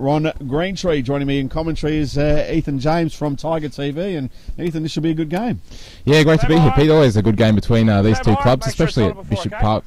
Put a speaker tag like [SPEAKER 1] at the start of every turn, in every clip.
[SPEAKER 1] Ron Greentree. Joining me in commentary is Ethan James from Tiger TV. And Ethan, this should be a good game.
[SPEAKER 2] Yeah, great to be here, Pete. Always a good game between these two clubs, especially at Bishop Park.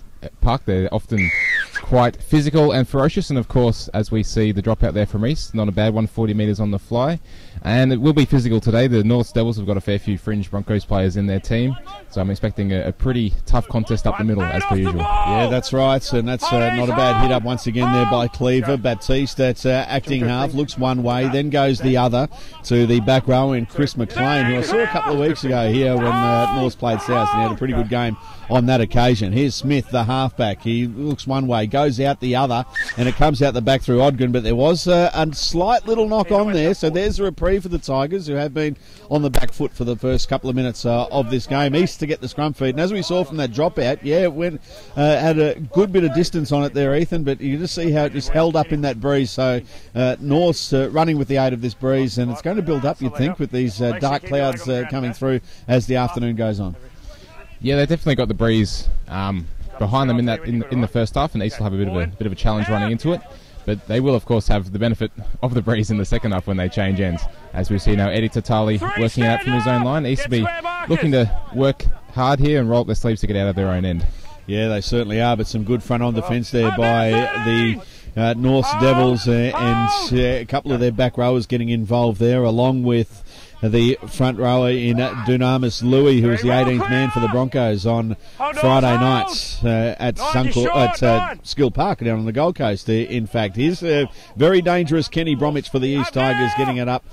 [SPEAKER 2] They're often quite physical and ferocious, and of course, as we see the dropout there from East, not a bad one, 40 metres on the fly, and it will be physical today. The North Devils have got a fair few fringe Broncos players in their team, so I'm expecting a pretty tough contest up the middle as per usual.
[SPEAKER 1] Yeah, that's right, and that's not a bad hit up once again there by Cleaver. Baptiste, that's acting half, looks one way, then goes the other to the back row in Chris McLean, who I saw a couple of weeks ago here when North played South, and he had a pretty good game on that occasion. Here's Smith, the halfback. He looks one way, goes out the other, and it comes out the back through Ogden, but there was a slight little knock on there, so there's a reprieve for the Tigers, who have been on the back foot for the first couple of minutes of this game. East to get the scrum feed, and as we saw from that dropout, it went, had a good bit of distance on it there, Ethan, but you just see how it just held up in that breeze, so North's running with the aid of this breeze, and it's going to build up, you'd think, with these dark clouds coming through as the afternoon goes on.
[SPEAKER 2] Yeah, they definitely got the breeze behind them in the first half, and East will have a bit of a challenge running into it. But they will, of course, have the benefit of the breeze in the second half when they change ends. As we see now, Eddie Tautali working out from his own line. East will be looking to work hard here and roll up their sleeves to get out of their own end. Yeah, they certainly are, but some good front-on defence there by the North Devils, and a couple of their back rowers getting involved there, along with the front rower in Dunamis Louis, who was the 18th man for the Broncos on Friday nights at Skill Park down on the Gold Coast. In fact, here's a very dangerous Kenny Bromwich for the East Tigers, getting it up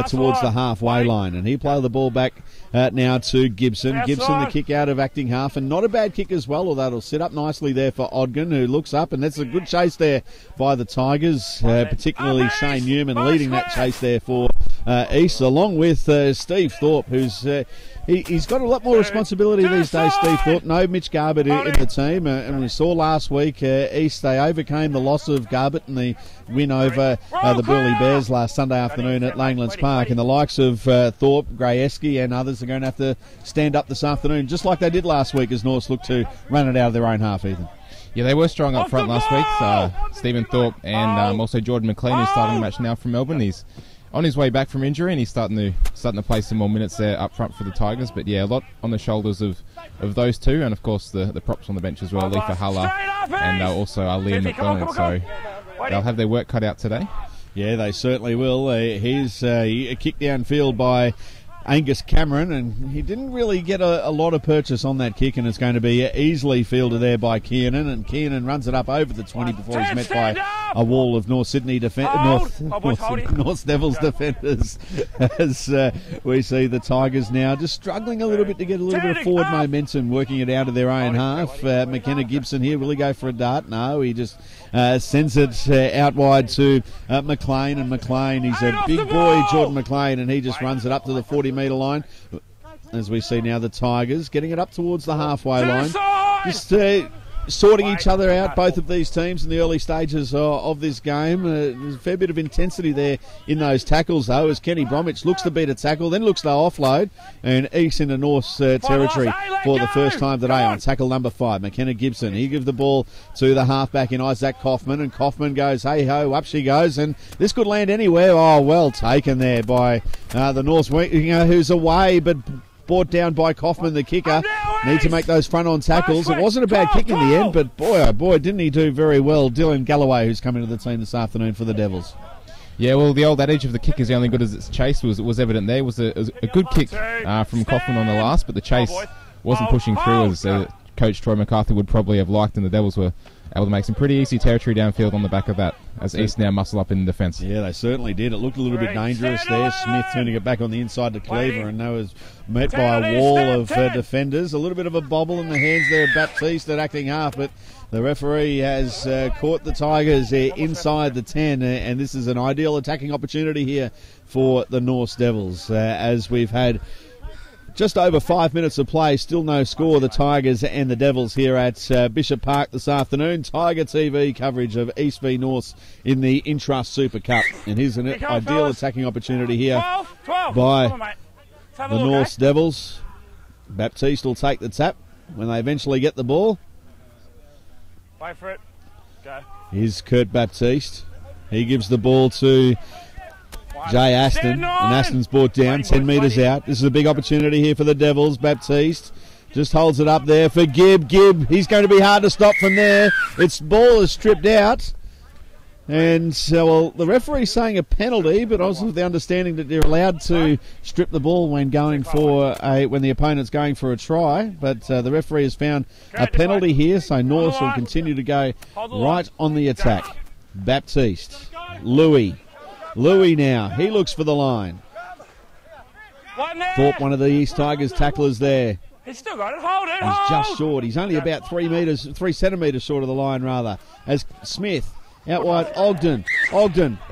[SPEAKER 2] towards the halfway line, and he played the ball back now to Gibson. Gibson, the kick out of acting half, and not a bad kick as well, although it'll sit up nicely there for Ogden, who looks up, and that's a good chase there by the Tigers, particularly Shane Newman leading that chase there for East, along with Steve Thorpe, who's he's got a lot more responsibility these days, Steve Thorpe. No Mitch Garbett in the team, and we saw last week East, they overcame the loss of Garbett in the win over the Burleigh Bears last Sunday afternoon at Langlands Park, and the likes of Thorpe, Grayeski and others are going to have to stand up this afternoon, just like they did last week as North looked to run it out of their own half, Ethan. Yeah, they were strong up front last week. Stephen Thorpe and also Jordan McLean, who's starting the match now from Melbourne. He's on his way back from injury, and he's starting to play some more minutes there up front for the Tigers. But yeah, a lot on the shoulders of those two, and of course the props on the bench as well, Leafa Huller and also Liam McDonald. So they'll have their work cut out today. Yeah, they certainly will. Here's a kick downfield by Angus Cameron, and he didn't really get a lot of purchase on that kick, and it's going to be easily fielded there by Kiernan, and Kiernan runs it up over the 20 before he's met by a wall of North Devils defenders, as we see the Tigers now just struggling a little bit to get a little bit of forward momentum, working it out of their own half. McKenna Gibson here, will he go for a dart? No, he just sends it out wide to McLean, and McLean, he's a big boy, Jordan McLean, and he just runs it up to the 40-metre line. As we see now the Tigers getting it up towards the halfway line, just sorting each other out, both of these teams in the early stages of this game. There's a fair bit of intensity there in those tackles, though, as Kenny Bromwich looks to beat a tackle, then looks to offload, and East into North's territory for the first time today on tackle number 5. McKenna Gibson, he gives the ball to the halfback in Isaac Kaufman, and Kaufman goes, hey-ho, up she goes, and this could land anywhere. Oh, well taken there by the North's winger, who's away, but brought down by Kaufman, the kicker. Need to make those front-on tackles. It wasn't a bad kick in the end, but boy, oh boy, didn't he do very well. Dylan Galloway, who's coming to the team this afternoon for the Devils. Yeah, well, the old adage of the kick is only good as its chase was evident there. It was a good kick from Kaufman on the last, but the chase wasn't pushing through as Coach Troy McCarthy would probably have liked, and the Devils were able to make some pretty easy territory downfield on the back of that, as East now muscle up in defence. Yeah, they certainly did. It looked a little bit dangerous there. Smith turning it back on the inside to Cleaver, and that was met by a wall of defenders. A little bit of a bobble in the hands there of Baptiste at acting half, but the referee has caught the Tigers inside the 10, and this is an ideal attacking opportunity here for the North Devils, as we've had just over 5 minutes of play, still no score, the Tigers and the Devils here at Bishop Park this afternoon. Tiger TV coverage of East v North in the Intrust Super Cup. And here's an ideal attacking opportunity here by the North Devils. Baptiste will take the tap when they eventually get the ball.
[SPEAKER 3] Wait for it. Go.
[SPEAKER 1] Here's Kurt Baptiste.
[SPEAKER 2] He gives the ball to Jay Aston, and Aston's brought down 10 metres out. This is a big opportunity here for the Devils. Baptiste just holds it up there for Gibb. Gibb, he's going to be hard to stop from there. Its ball is stripped out. And well, the referee's saying a penalty, but I was with the understanding that they're allowed to strip the ball when going for when the opponent's going for a try. But the referee has found a penalty here, so North will continue to go right on the attack. Baptiste, Louis now, he looks for the line. Thorpe, one of the East Tigers tacklers there.
[SPEAKER 3] He's still got it. Hold it.
[SPEAKER 2] He's just short. He's only about 3 centimetres short of the line, rather. As Smith out wide, Ogden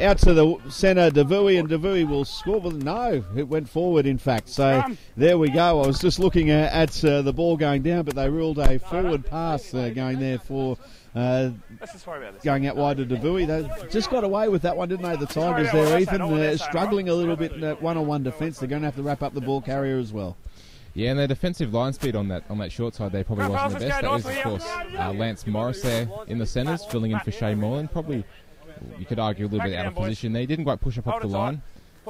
[SPEAKER 2] out to the centre, DeVuey, and DeVuey will score. Well, no, it went forward, in fact. So there we go. I was just looking at the ball going down, but they ruled a forward pass going there for going out wide to DeVuey. They just got away with that one, didn't they, the Tigers there, Ethan? Struggling a little bit in that one-on-one defence. They're going to have to wrap up the ball carrier as well.
[SPEAKER 4] Yeah, and their defensive line speed on that short side there probably wasn't the best. That was, of course, Lance Morris there in the centres, filling in for Shea Moylan. Probably, you could argue, a little bit out of position there. He didn't quite push up off the line.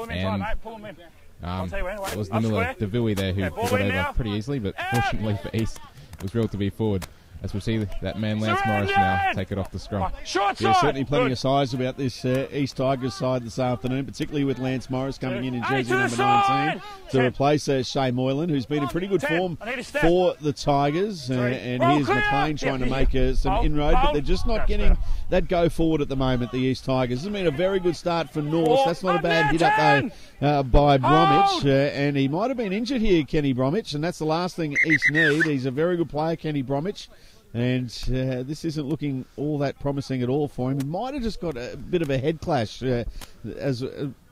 [SPEAKER 4] And it was the Miller DeVuey there who got over pretty easily, but fortunately for East, it was relatively forward. As we see that man Lance Morris now take it off the scrum.
[SPEAKER 2] Yeah, certainly plenty of size about this East Tigers side this afternoon, particularly with Lance Morris coming in jersey number 19 to replace Shea Moylan, who's been in pretty good form for the Tigers. And here's McLean trying to make some inroad, but they're just not getting that go forward at the moment, the East Tigers. It's been a very good start for North. That's not a bad hit up, though, by Bromwich. And he might have been injured here, Kenny Bromwich, and that's the last thing East need. He's a very good player, Kenny Bromwich. And this isn't looking all that promising at all for him. He might have just got a bit of a head clash as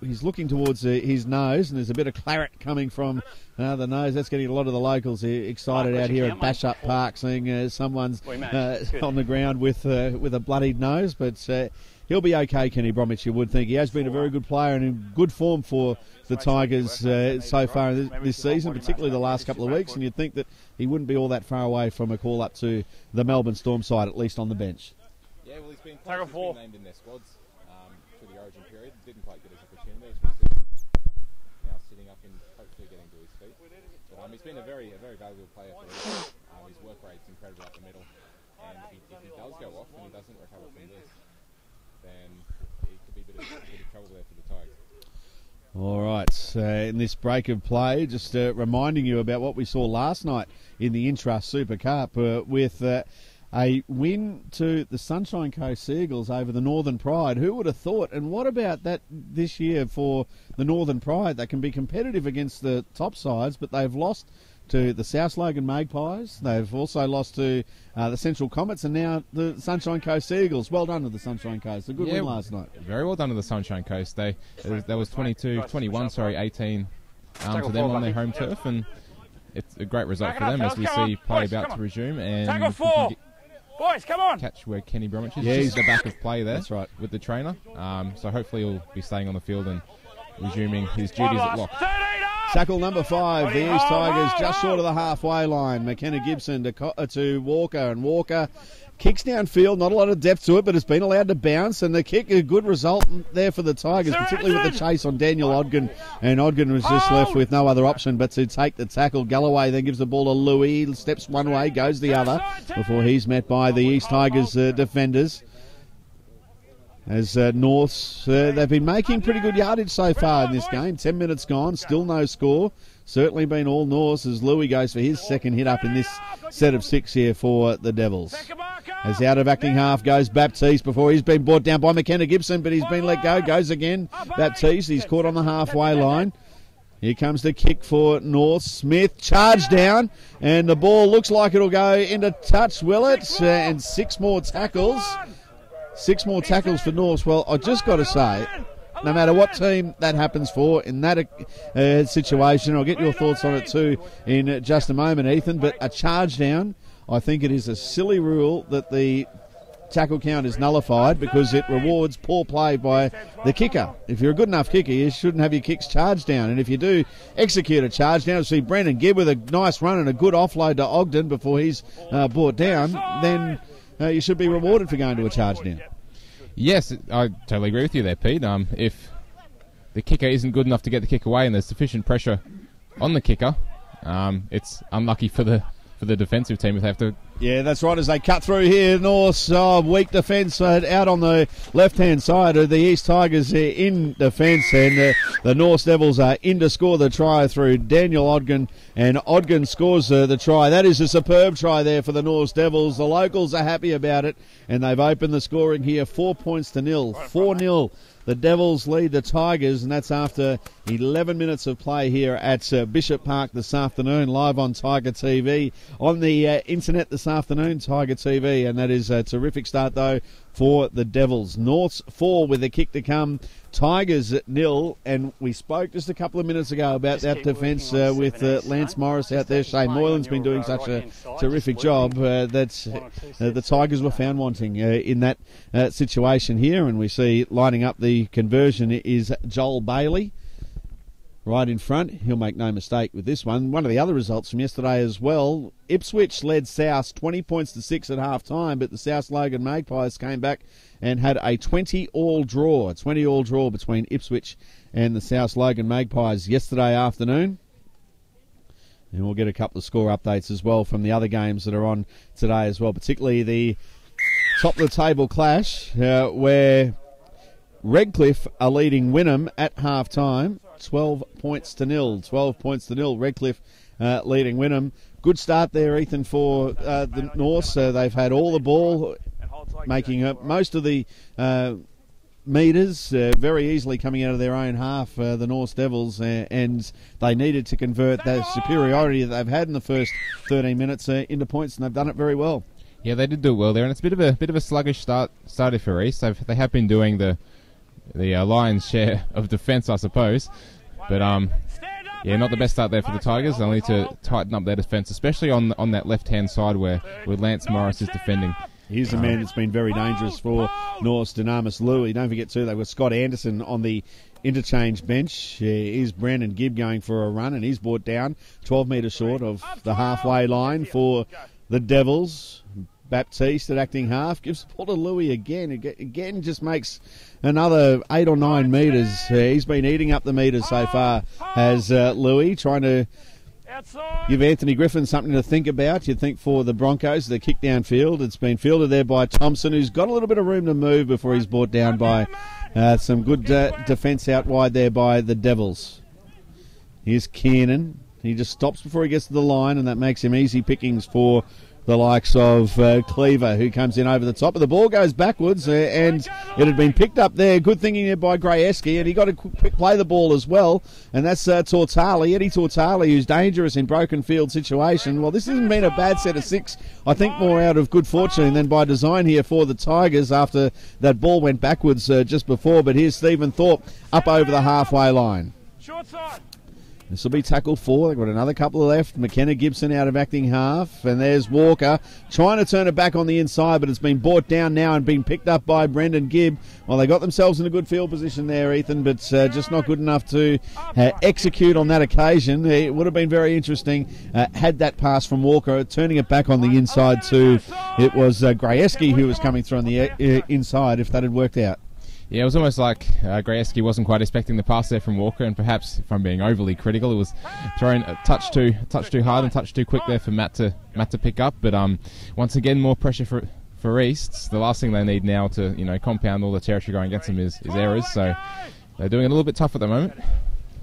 [SPEAKER 2] he's looking towards his nose, and there's a bit of claret coming from the nose. That's getting a lot of the locals excited out here at Bash Up Park, seeing someone's on the ground with a bloodied nose. But he'll be okay, Kenny Bromwich, you would think. He has been a very good player and in good form for the Tigers so far this season, particularly the last couple of weeks, and you'd think that he wouldn't be all that far away from a call up to the Melbourne Storm side, at least on the bench.
[SPEAKER 4] Yeah, well, he's been named in their squads for the Origin period. Didn't quite get his opportunity. Now sitting up and hopefully getting to his feet. But he's been a very valuable player for us. His work rate's incredible up the middle, and if he does go off and he doesn't recover from this, then it could be a bit of trouble there for the Tigers.
[SPEAKER 2] All right, in this break of play, just reminding you about what we saw last night in the Intrust Super Cup with a win to the Sunshine Coast Seagulls over the Northern Pride. Who would have thought? And what about that this year for the Northern Pride? They can be competitive against the top sides, but they've lost to the South Logan Magpies. They've also lost to the Central Comets and now the Sunshine Coast Seagulls. Well done to the Sunshine Coast. A good win last night.
[SPEAKER 4] Very well done to the Sunshine Coast. That was 18 to them on their home turf, and it's a great result for them as we see play about to resume. And
[SPEAKER 3] boys, come on!
[SPEAKER 4] Catch where Kenny Bromwich is. He's the back of play there.
[SPEAKER 2] That's right.
[SPEAKER 4] With the trainer. So hopefully he'll be staying on the field and resuming his duties at lock.
[SPEAKER 2] Tackle number 5, the East Tigers just short of the halfway line. McKenna Gibson to Walker, and Walker kicks downfield, not a lot of depth to it, but it's been allowed to bounce, and the kick, a good result there for the Tigers, particularly with the chase on Daniel Ogden, and Ogden was just left with no other option but to take the tackle. Galloway then gives the ball to Louis, steps one way, goes the other, before he's met by the East Tigers defenders. As Norths, they've been making pretty good yardage so far in this game. 10 minutes gone, still no score. Certainly been all Norths as Louis goes for his second hit up in this set of 6 here for the Devils. As out of acting half goes Baptiste before he's been brought down by McKenna Gibson, but he's been let go. Goes again. Baptiste, he's caught on the halfway line. Here comes the kick for North. Smith, charge down, and the ball looks like it'll go into touch, will it? And 6 more tackles. 6 more tackles for North. Well, I just got to say, no matter what team that happens for in that situation, I'll get your thoughts on it too in just a moment, Ethan, but a charge down, I think it is a silly rule that the tackle count is nullified because it rewards poor play by the kicker. If you're a good enough kicker, you shouldn't have your kicks charged down, and if you do execute a charge down, see Brendon Gibb with a nice run and a good offload to Ogden before he's brought down, then you should be rewarded for going to a charge down.
[SPEAKER 4] Yes, I totally agree with you there, Pete. If the kicker isn't good enough to get the kick away and there's sufficient pressure on the kicker, it's unlucky for the defensive team if they have to.
[SPEAKER 2] Yeah, that's right, as they cut through here. North's weak defence out on the left-hand side of the East Tigers in defence, and the North Devils are in to score the try through Daniel Ogden, and Ogden scores the try. That is a superb try there for the North Devils. The locals are happy about it, and they've opened the scoring here 4-0. 4-0. The Devils lead the Tigers, and that's after 11 minutes of play here at Bishop Park this afternoon, live on Tiger TV, on the internet this afternoon, Tiger TV, and that is a terrific start, though, for the Devils. North's 4 with a kick to come, Tigers at 0, and we spoke just a couple of minutes ago about that defence with Lance Morris out there. Shane Moylan's been doing such a terrific job that the Tigers were found wanting in that situation here, and we see lining up the conversion is Joel Bailey. Right in front, he'll make no mistake with this one. One of the other results from yesterday as well, Ipswich led South 20 points to 6 at half time, but the South Logan Magpies came back and had a 20-all draw between Ipswich and the South Logan Magpies yesterday afternoon. And we'll get a couple of score updates as well from the other games that are on today as well, particularly the top of the table clash where Redcliffe are leading Wynnum at half time. 12 points to nil. Redcliffe leading Wynnum. Good start there, Ethan, for the North. So they've had all the ball, making most of the metres very easily coming out of their own half, the North Devils, and they needed to convert that superiority that they've had in the first 13 minutes into points, and they've done it very well.
[SPEAKER 4] Yeah, they did do well there, and it's a bit of a sluggish started for East. They have been doing the lion's share of defence, I suppose. But, yeah, not the best start there for the Tigers. They'll need to tighten up their defence, especially on that left-hand side where Lance Morris is defending.
[SPEAKER 2] He's a man that's been very dangerous for North's Dynamis Louis. Don't forget, too, they've got Scott Anderson on the interchange bench. Is Brendon Gibb going for a run, and he's brought down 12 metres short of the halfway line for the Devils. Baptiste at acting half gives the ball to Louis again just makes another 8 or 9 metres. He's been eating up the metres so far, has Louis, trying to give Anthony Griffin something to think about. You'd think for the Broncos, the kick downfield. It's been fielded there by Thompson, who's got a little bit of room to move before he's brought down by some good defence out wide there by the Devils. Here's Kiernan. He just stops before he gets to the line, and that makes him easy pickings for the likes of Cleaver, who comes in over the top. But the ball goes backwards, and it had been picked up there. Good thinking there by Grayeski, and he got to play the ball as well. And that's Tautali, Eddie Tautali, who's dangerous in broken field situation. Well, this hasn't been a bad set of 6. I think more out of good fortune than by design here for the Tigers after that ball went backwards just before. But here's Stephen Thorpe up over the halfway line.
[SPEAKER 3] Short side.
[SPEAKER 2] This will be tackle 4. They've got another couple left. McKenna Gibson out of acting half. And there's Walker trying to turn it back on the inside, but it's been brought down now and been picked up by Brendon Gibb. Well, they got themselves in a good field position there, Ethan, but just not good enough to execute on that occasion. It would have been very interesting had that pass from Walker, turning it back on the inside to, it was Grayeski who was coming through on the inside if that had worked out.
[SPEAKER 4] Yeah, it was almost like Grayeski wasn't quite expecting the pass there from Walker, and perhaps, if I'm being overly critical, it was thrown a touch too hard and touch too quick there for Matt to pick up. But once again, more pressure for East. The last thing they need now to compound all the territory going against them is errors. So they're doing it a little bit tough at the moment.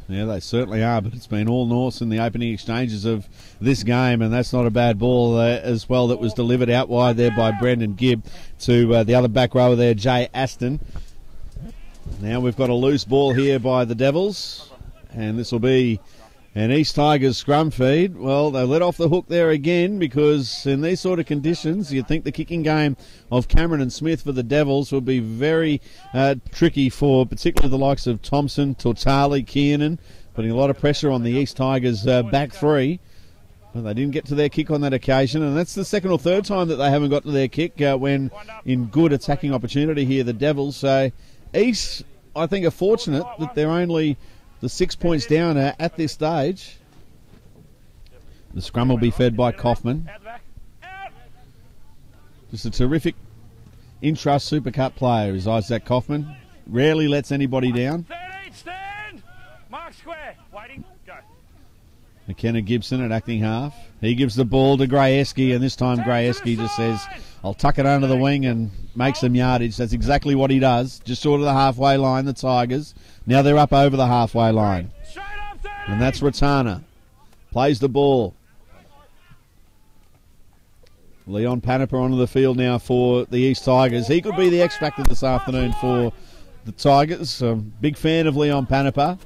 [SPEAKER 2] Yeah, they certainly are, but it's been all Norths in the opening exchanges of this game, and that's not a bad ball as well that was delivered out wide there by Brendon Gibb to the other back rower there, Jay Aston. Now we've got a loose ball here by the Devils, and this will be an East Tigers scrum feed. Well, they let off the hook there again, because in these sort of conditions, you'd think the kicking game of Cameron and Smith for the Devils would be very tricky for particularly the likes of Thompson, Tautali, Kiernan, putting a lot of pressure on the East Tigers back three. Well, they didn't get to their kick on that occasion, and that's the second or third time that they haven't got to their kick when in good attacking opportunity here, the Devils. So East, I think, are fortunate that they're only the 6 points down at this stage. The scrum will be fed by Kaufman. Just a terrific Intrust Super Cup player is Isaac Kaufman. Rarely lets anybody down.
[SPEAKER 3] 13, stand. Mark square. Waiting. Go.
[SPEAKER 2] McKenna Gibson at acting half. He gives the ball to Grayeski, and this time Grayeski just says, I'll tuck it under the wing and make some yardage. That's exactly what he does. Just short of the halfway line, the Tigers. Now they're up over the halfway line. And that's Ratana. Plays the ball. Leon Panapa onto the field now for the East Tigers. He could be the X factor this afternoon for the Tigers. Big fan of Leon Panapa.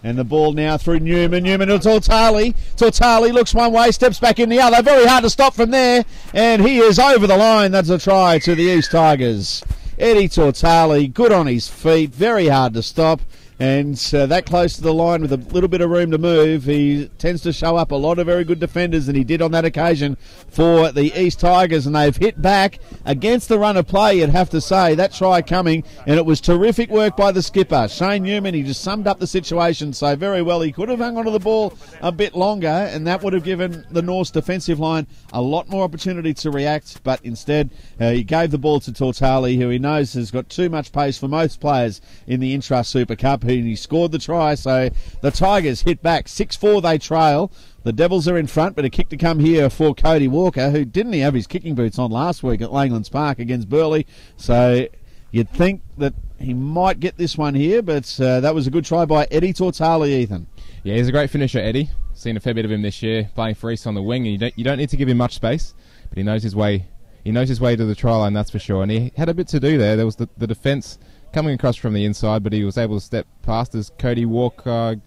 [SPEAKER 2] And the ball now through Newman. Newman to Tautali. Tautali looks one way, steps back in the other. Very hard to stop from there. And he is over the line. That's a try to the East Tigers. Eddie Tautali, good on his feet. Very hard to stop. And that close to the line with a little bit of room to move, he tends to show up a lot of very good defenders, and he did on that occasion for the East Tigers, and they've hit back against the run of play, you'd have to say. That try coming, and it was terrific work by the skipper. Shane Newman, he just summed up the situation so very well. He could have hung onto the ball a bit longer, and that would have given the North's defensive line a lot more opportunity to react, but instead he gave the ball to Tautali, who he knows has got too much pace for most players in the Intrust Super Cup. He scored the try, so the Tigers hit back. 6-4 they trail. The Devils are in front, but a kick to come here for Cody Walker, who didn't have his kicking boots on last week at Langlands Park against Burleigh, so you'd think that he might get this one here, but that was a good try by Eddie Tautali, Ethan.
[SPEAKER 4] Yeah, he's a great finisher, Eddie. Seen a fair bit of him this year, playing for East on the wing, and you don't need to give him much space, but he knows his way. He knows his way to the try line, that's for sure, and he had a bit to do there. There was the defence coming across from the inside, but he was able to step past as Cody Walker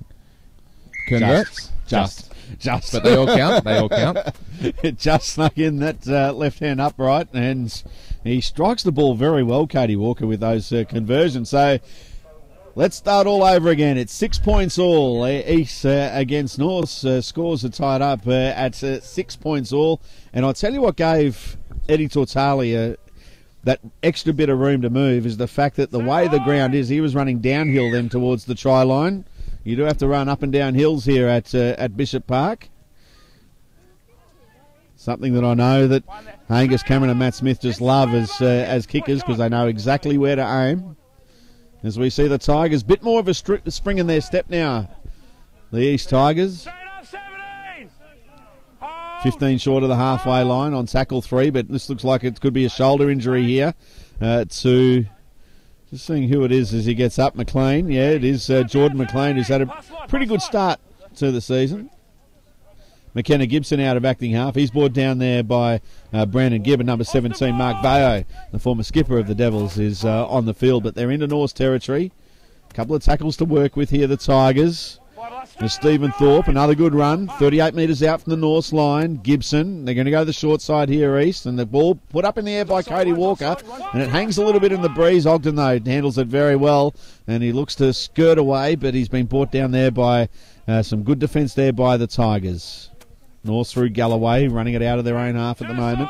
[SPEAKER 4] converts. Just. But they all count. They all count.
[SPEAKER 2] It just snuck in that left hand upright, and he strikes the ball very well, Cody Walker, with those conversions. So let's start all over again. It's 6 points all. East against North. Scores are tied up at 6 points all. And I'll tell you what gave Eddie Tautali that extra bit of room to move is the fact that the way the ground is, he was running downhill then towards the try line. You do have to run up and down hills here at Bishop Park. Something that I know that Angus Cameron and Matt Smith just love as kickers, because they know exactly where to aim. As we see the Tigers, bit more of a spring in their step now. The East Tigers. 15 short of the halfway line on tackle 3, but this looks like it could be a shoulder injury here to... Just seeing who it is as he gets up. McLean. Yeah, it is Jordan McLean, who's had a pretty good start to the season. McKenna Gibson out of acting half. He's brought down there by Brendon Gibb, and number 17, Mark Bayo, the former skipper of the Devils, is on the field. But they're into North's territory. A couple of tackles to work with here, the Tigers. There's Stephen Thorpe, another good run, 38 metres out from the North's line. Gibson, they're going to go the short side here, East, and the ball put up in the air by Cody Walker, and it hangs a little bit in the breeze. Ogden, though, handles it very well, and he looks to skirt away, but he's been brought down there by some good defence there by the Tigers. North through Galloway, running it out of their own half at the moment.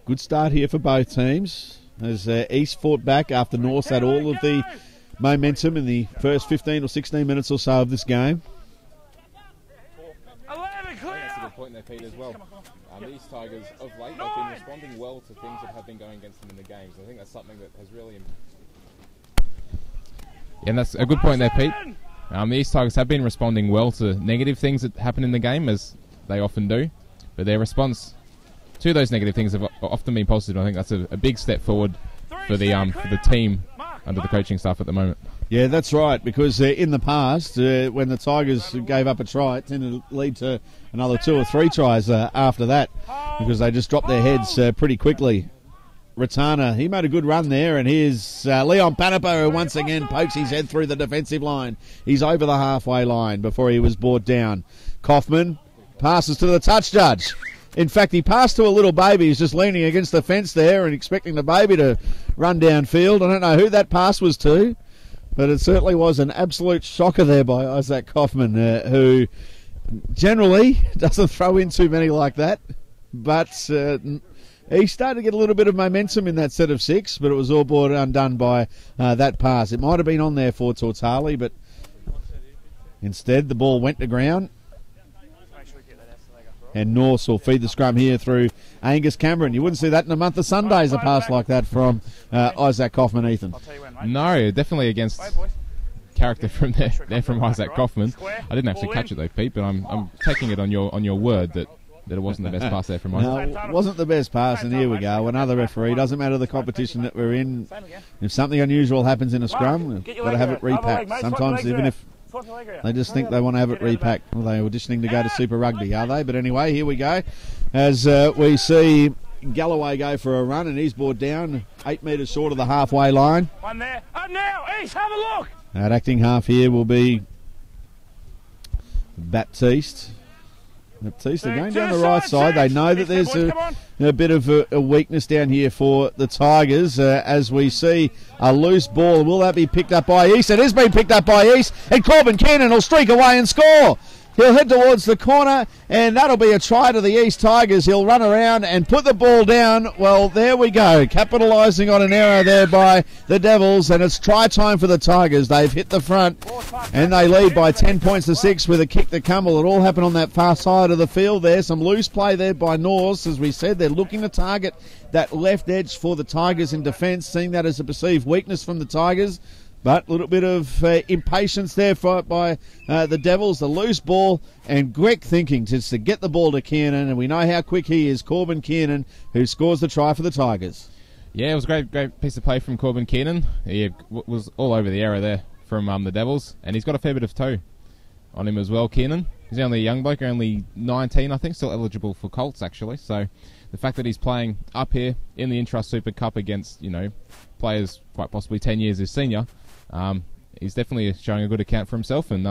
[SPEAKER 2] Good start here for both teams, as East fought back after North had all of the momentum in the first 15 or 16 minutes or so of this game.
[SPEAKER 4] That's a good point there, Pete, as well. These Tigers, of late, have been responding well to things that have been going against them in the games. I think that's something that has really... Yeah, and that's a good point there, Pete. The East Tigers have been responding well to negative things that happen in the game, as they often do. But their response to those negative things have often been positive. I think that's a big step forward for the team under the coaching staff at the moment. Yeah, that's right, because in the past, when the Tigers gave up a try, it tended to lead to another 2 or 3 tries after that, because they just dropped their heads pretty quickly. Ratana, he made a good run there, and here's Leon Panapa, who once again pokes his head through the defensive line. He's over the halfway line before he was brought down. Kaufman passes to the touch judge. In fact, he passed to a little baby. He's just leaning against the fence there and expecting the baby to run downfield. I don't know who that pass was to, but it certainly was an absolute shocker there by Isaac Kaufman, who generally doesn't throw in too many like that. But he started to get a little bit of momentum in that set of 6, but it was all brought undone by that pass. It might have been on there for Tautali, but instead the ball went to ground.
[SPEAKER 2] And Norse will feed the scrum here through Angus Cameron. You wouldn't see that in a month of Sundays, a pass like that from Isaac Kaufman, Ethan.
[SPEAKER 4] No, definitely against character from there from Isaac Kaufman. I didn't actually catch it though, Pete, but I'm taking it on your word that it wasn't the best pass there from Isaac.
[SPEAKER 2] No, it wasn't the best pass, and here we go. Another referee. Doesn't matter the competition that we're in. If something unusual happens in a scrum, we've got to have it repacked. Sometimes even if they just think they want to have it repacked. Well, they're auditioning to go to Super Rugby, are they? But anyway, here we go. As we see Galloway go for a run, and he's brought down 8 metres short of the halfway line.
[SPEAKER 3] One there. Up now, East, have a look.
[SPEAKER 2] At acting half here will be Baptiste. Baptiste are going down the right side. They know that there's a bit of a weakness down here for the Tigers as we see a loose ball. Will that be picked up by East? It has been picked up by East, and Corbin Kiernan will streak away and score. He'll head towards the corner, and that'll be a try to the East Tigers. He'll run around and put the ball down. Well, there we go. Capitalising on an error there by the Devils, and it's try time for the Tigers. They've hit the front, and they lead by 10 points to 6 with a kick to come. Well, it all happened on that far side of the field there. Some loose play there by Norse. As we said, they're looking to target that left edge for the Tigers in defence, seeing that as a perceived weakness from the Tigers. But a little bit of impatience there by the Devils. The loose ball, and Greg thinking just to get the ball to Kiernan, and we know how quick he is, Corbin Kiernan, who scores the try for the Tigers.
[SPEAKER 4] Yeah, it was a great piece of play from Corbin Kiernan. He was all over the error there from the Devils, and he's got a fair bit of toe on him as well, Kiernan. He's only a young bloke, only 19, I think, still eligible for Colts, actually. So the fact that he's playing up here in the Intrust Super Cup against, players quite possibly 10 years his senior, he's definitely showing a good account for himself, and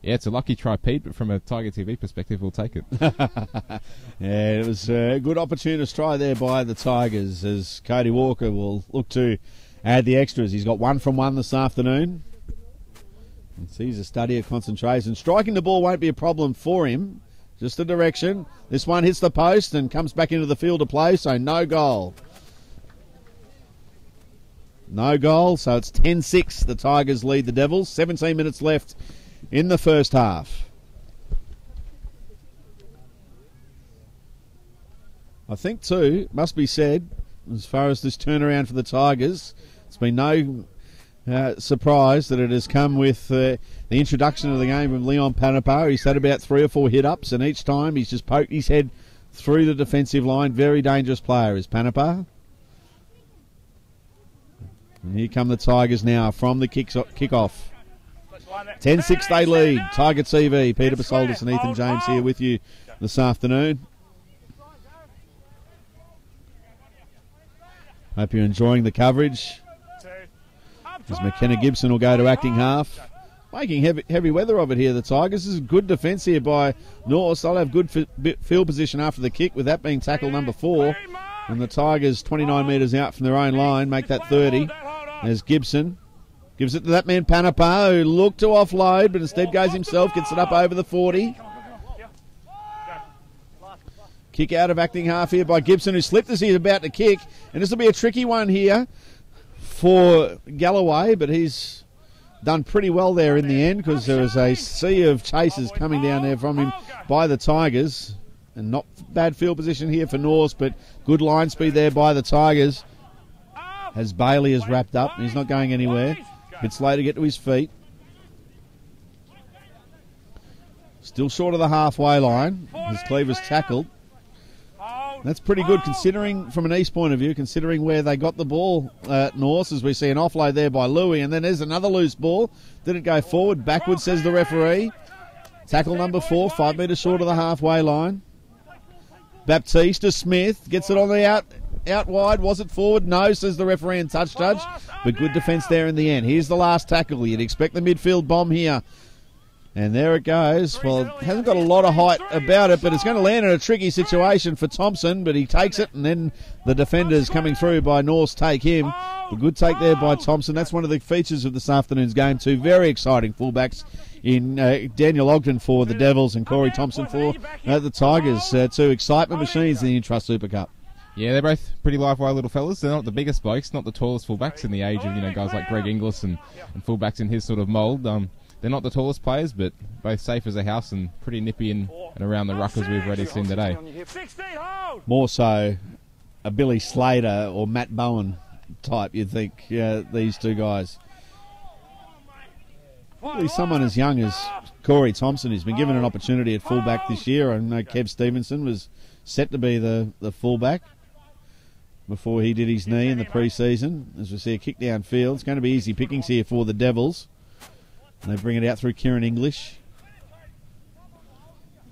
[SPEAKER 4] yeah, it's a lucky try, Pete, but from a Tiger TV perspective, we'll take it.
[SPEAKER 2] Yeah, it was a good opportunist try there by the Tigers, as Cody Walker will look to add the extras. He's got 1 from 1 this afternoon. He's a study of concentration. Striking the ball won't be a problem for him, just a direction. This one hits the post and comes back into the field of play, so no goal. No goal, so it's 10-6. The Tigers lead the Devils. 17 minutes left in the first half. I think, too, it must be said, as far as this turnaround for the Tigers, it's been no surprise that it has come with the introduction of the game from Leon Panapa. He's had about 3 or 4 hit-ups, and each time he's just poked his head through the defensive line. Very dangerous player is Panapa. And here come the Tigers now from the kick-off. 10-6 they lead. Tiger TV, Peter Basoldis and Ethan James here with you this afternoon. Hope you're enjoying the coverage. As McKenna Gibson will go to acting half. Making heavy weather of it here, the Tigers. This is good defence here by Norse. They'll have good field position after the kick, with that being tackle number 4. And the Tigers, 29 metres out from their own line, make that 30. As Gibson gives it to that man Panapa, who looked to offload, but instead goes himself, gets it up over the 40. Kick out of acting half here by Gibson, who slipped as he's about to kick. And this will be a tricky one here for Galloway, but he's done pretty well there in the end, because there was a sea of chasers coming down there from him by the Tigers. And not bad field position here for Norse, but good line speed there by the Tigers. As Bailey is wrapped up, he's not going anywhere. A bit slow to get to his feet. Still short of the halfway line as Cleaver's tackled. That's pretty good considering, from an East point of view, considering where they got the ball at Norse, as we see an offload there by Louis. And then there's another loose ball. Didn't go forward. Backwards, says the referee. Tackle number 4, 5 metres short of the halfway line. Baptiste to Smith. Gets it on the out wide. Was it forward? No, says the referee and touch judge. But good defence there in the end. Here's the last tackle. You'd expect the midfield bomb here. And there it goes. Well, it hasn't got a lot of height about it, but it's going to land in a tricky situation for Thompson, but he takes it, and then the defenders coming through by Norse take him. A good take there by Thompson. That's one of the features of this afternoon's game. 2 very exciting fullbacks in Daniel Ogden for the Devils and Corey Thompson for the Tigers. 2 excitement machines in the Intrust Super Cup.
[SPEAKER 4] Yeah, they're both pretty live-wire little fellas. They're not the biggest blokes, not the tallest fullbacks in the age of guys like Greg Inglis and fullbacks in his sort of mould. they're not the tallest players, but both safe as a house and pretty nippy in and around the ruckers we've already seen today.
[SPEAKER 2] More so a Billy Slater or Matt Bowen type, you'd think, these two guys. Probably someone as young as Corey Thompson, who's been given an opportunity at fullback this year. I know Kev Stevenson was set to be the fullback before he did his knee in the pre-season. As we see a kick downfield, it's going to be easy pickings here for the Devils. And they bring it out through Kieran English.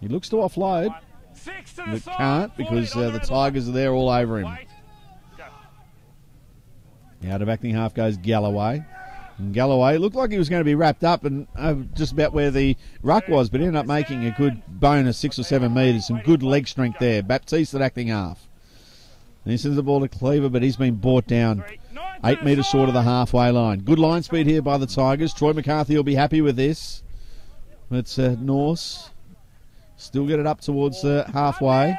[SPEAKER 2] He looks to offload, but can't because the Tigers are there all over him. Out of acting half goes Galloway. And Galloway looked like he was going to be wrapped up and just about where the ruck was, but ended up making a good bonus 6 or 7 metres. Some good leg strength there. Baptiste at acting half. And he sends the ball to Cleaver, but he's been brought down 8 metres short of the halfway line. Good line speed here by the Tigers. Troy McCarthy will be happy with this. But Norse still get it up towards halfway.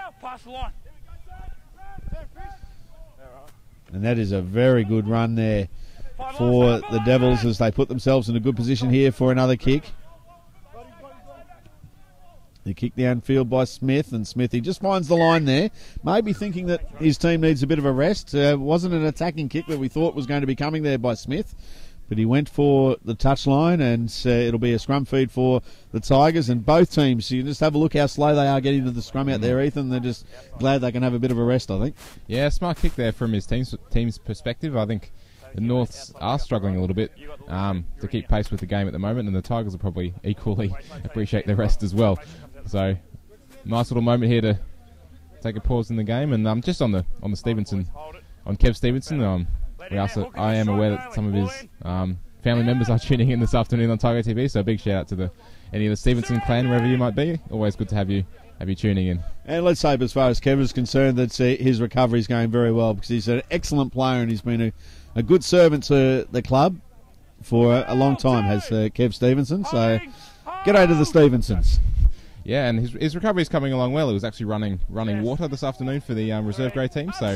[SPEAKER 2] And that is a very good run there for the Devils as they put themselves in a good position here for another kick. The kick downfield by Smith, and Smith, he just finds the line there. Maybe thinking that his team needs a bit of a rest. Wasn't an attacking kick that we thought was going to be coming there by Smith, but he went for the touchline, and it'll be a scrum feed for the Tigers. And both teams, you just have a look how slow they are getting to the scrum out there, Ethan. They're just glad they can have a bit of a rest, I think.
[SPEAKER 4] Yeah, smart kick there from his team's perspective. I think the Norths are struggling a little bit to keep pace with the game at the moment, and the Tigers will probably equally appreciate the rest as well. So, nice little moment here to take a pause in the game. And just on the Stevenson, on Kev Stevenson, I am aware that some of his family members are tuning in this afternoon on Tiger TV. So, a big shout out to any of the Stevenson clan, wherever you might be. Always good to have you tuning in. And
[SPEAKER 2] let's hope, as far as Kev is concerned, that his recovery is going very well, because he's an excellent player and he's been a good servant to the club for a long time, has Kev Stevenson. So, g'day to the Stevensons.
[SPEAKER 4] Yeah, and his recovery is coming along well. He was actually running water this afternoon for the reserve grade team, so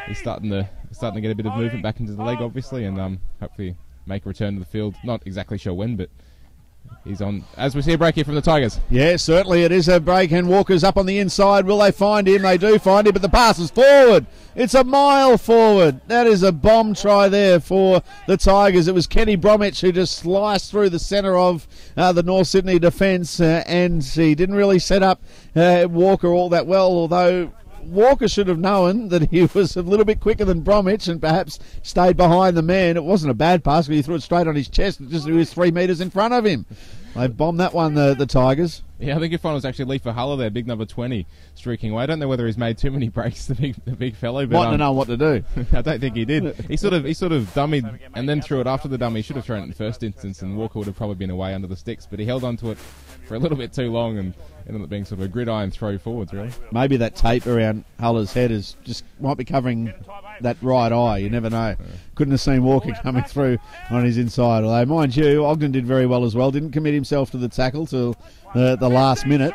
[SPEAKER 4] he's starting to get a bit of movement back into the leg, obviously, and hopefully make a return to the field. Not exactly sure when, but he's on. As we see a break here from the Tigers.
[SPEAKER 2] Yeah, certainly it is a break, and Walker's up on the inside. Will they find him? They do find him, but the pass is forward. It's a mile forward. That is a bomb try there for the Tigers. It was Kenny Bromwich who just sliced through the centre of the North Sydney defence, and he didn't really set up Walker all that well, although Walker should have known that he was a little bit quicker than Bromwich and perhaps stayed behind the man. It wasn't a bad pass, but he threw it straight on his chest. He was 3 metres in front of him. They bombed that one, the Tigers.
[SPEAKER 4] Yeah, I think your final was actually Leafer Huller there, big number 20, streaking away. I don't know whether he's made too many breaks, the big fellow. But,
[SPEAKER 2] wanting to know what to do.
[SPEAKER 4] I don't think he did. He sort of dummied and then threw it after the dummy. He should have thrown it in the first instance, and Walker would have probably been away under the sticks, but he held on to it for a little bit too long and ended up being sort of a gridiron throw forwards, really.
[SPEAKER 2] Maybe that tape around Huller's head might be covering that right eye. You never know. Couldn't have seen Walker coming through on his inside. Although, mind you, Ogden did very well as well. Didn't commit himself to the tackle till the last minute.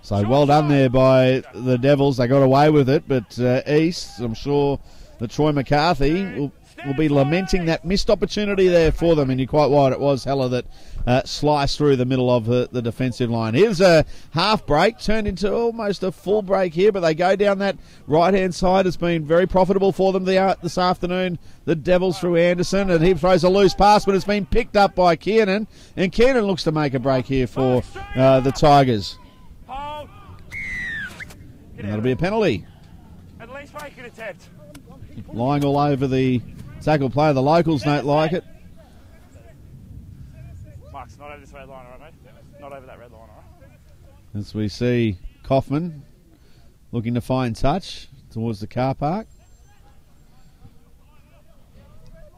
[SPEAKER 2] So well done there by the Devils. They got away with it, but East, I'm sure that Troy McCarthy will be lamenting that missed opportunity there for them. And you're quite right, it was Heller that sliced through the middle of the defensive line. Here's a half break, turned into almost a full break here, but they go down that right-hand side. It's been very profitable for them this afternoon. The Devils through Anderson, and he throws a loose pass, but it's been picked up by Kiernan, and Kiernan looks to make a break here for the Tigers. And that'll be a penalty.
[SPEAKER 3] At least make an attempt.
[SPEAKER 2] Lying all over the tackle player. The locals don't like it.
[SPEAKER 3] Mark's not over this red line, all right, mate? Not over that red line, all right?
[SPEAKER 2] As we see Kaufman looking to find touch towards the car park.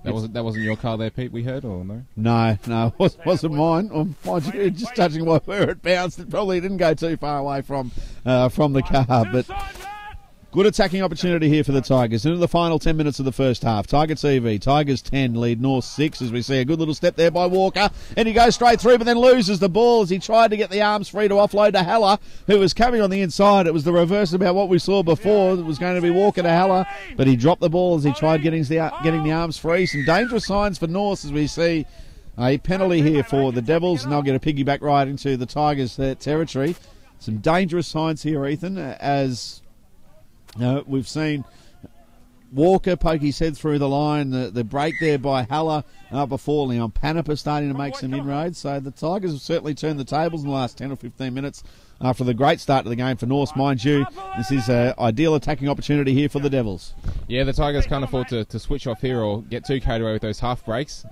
[SPEAKER 4] That wasn't your car there, Pete, we heard, or no?
[SPEAKER 2] No, it wasn't mine. Mind you, just judging where it bounced, it probably didn't go too far away from the car, but good attacking opportunity here for the Tigers. Into the final 10 minutes of the first half. Tiger TV, Tigers 10, lead North 6, as we see a good little step there by Walker. And he goes straight through, but then loses the ball as he tried to get the arms free to offload to Haller, who was coming on the inside. It was the reverse about what we saw before. It was going to be Walker to Haller, but he dropped the ball as he tried getting the arms free. Some dangerous signs for North as we see A penalty here for the Devils, and they'll get a piggyback right into the Tigers' territory. Some dangerous signs here, Ethan, as we've seen Walker poke his head through the line. The break there by Haller before Leon Panapa starting to make some inroads. So the Tigers have certainly turned the tables in the last 10 or 15 minutes after the great start to the game for North. Mind you, this is an ideal attacking opportunity here for the Devils.
[SPEAKER 4] Yeah, the Tigers can't afford to switch off here or get too carried away with those half breaks.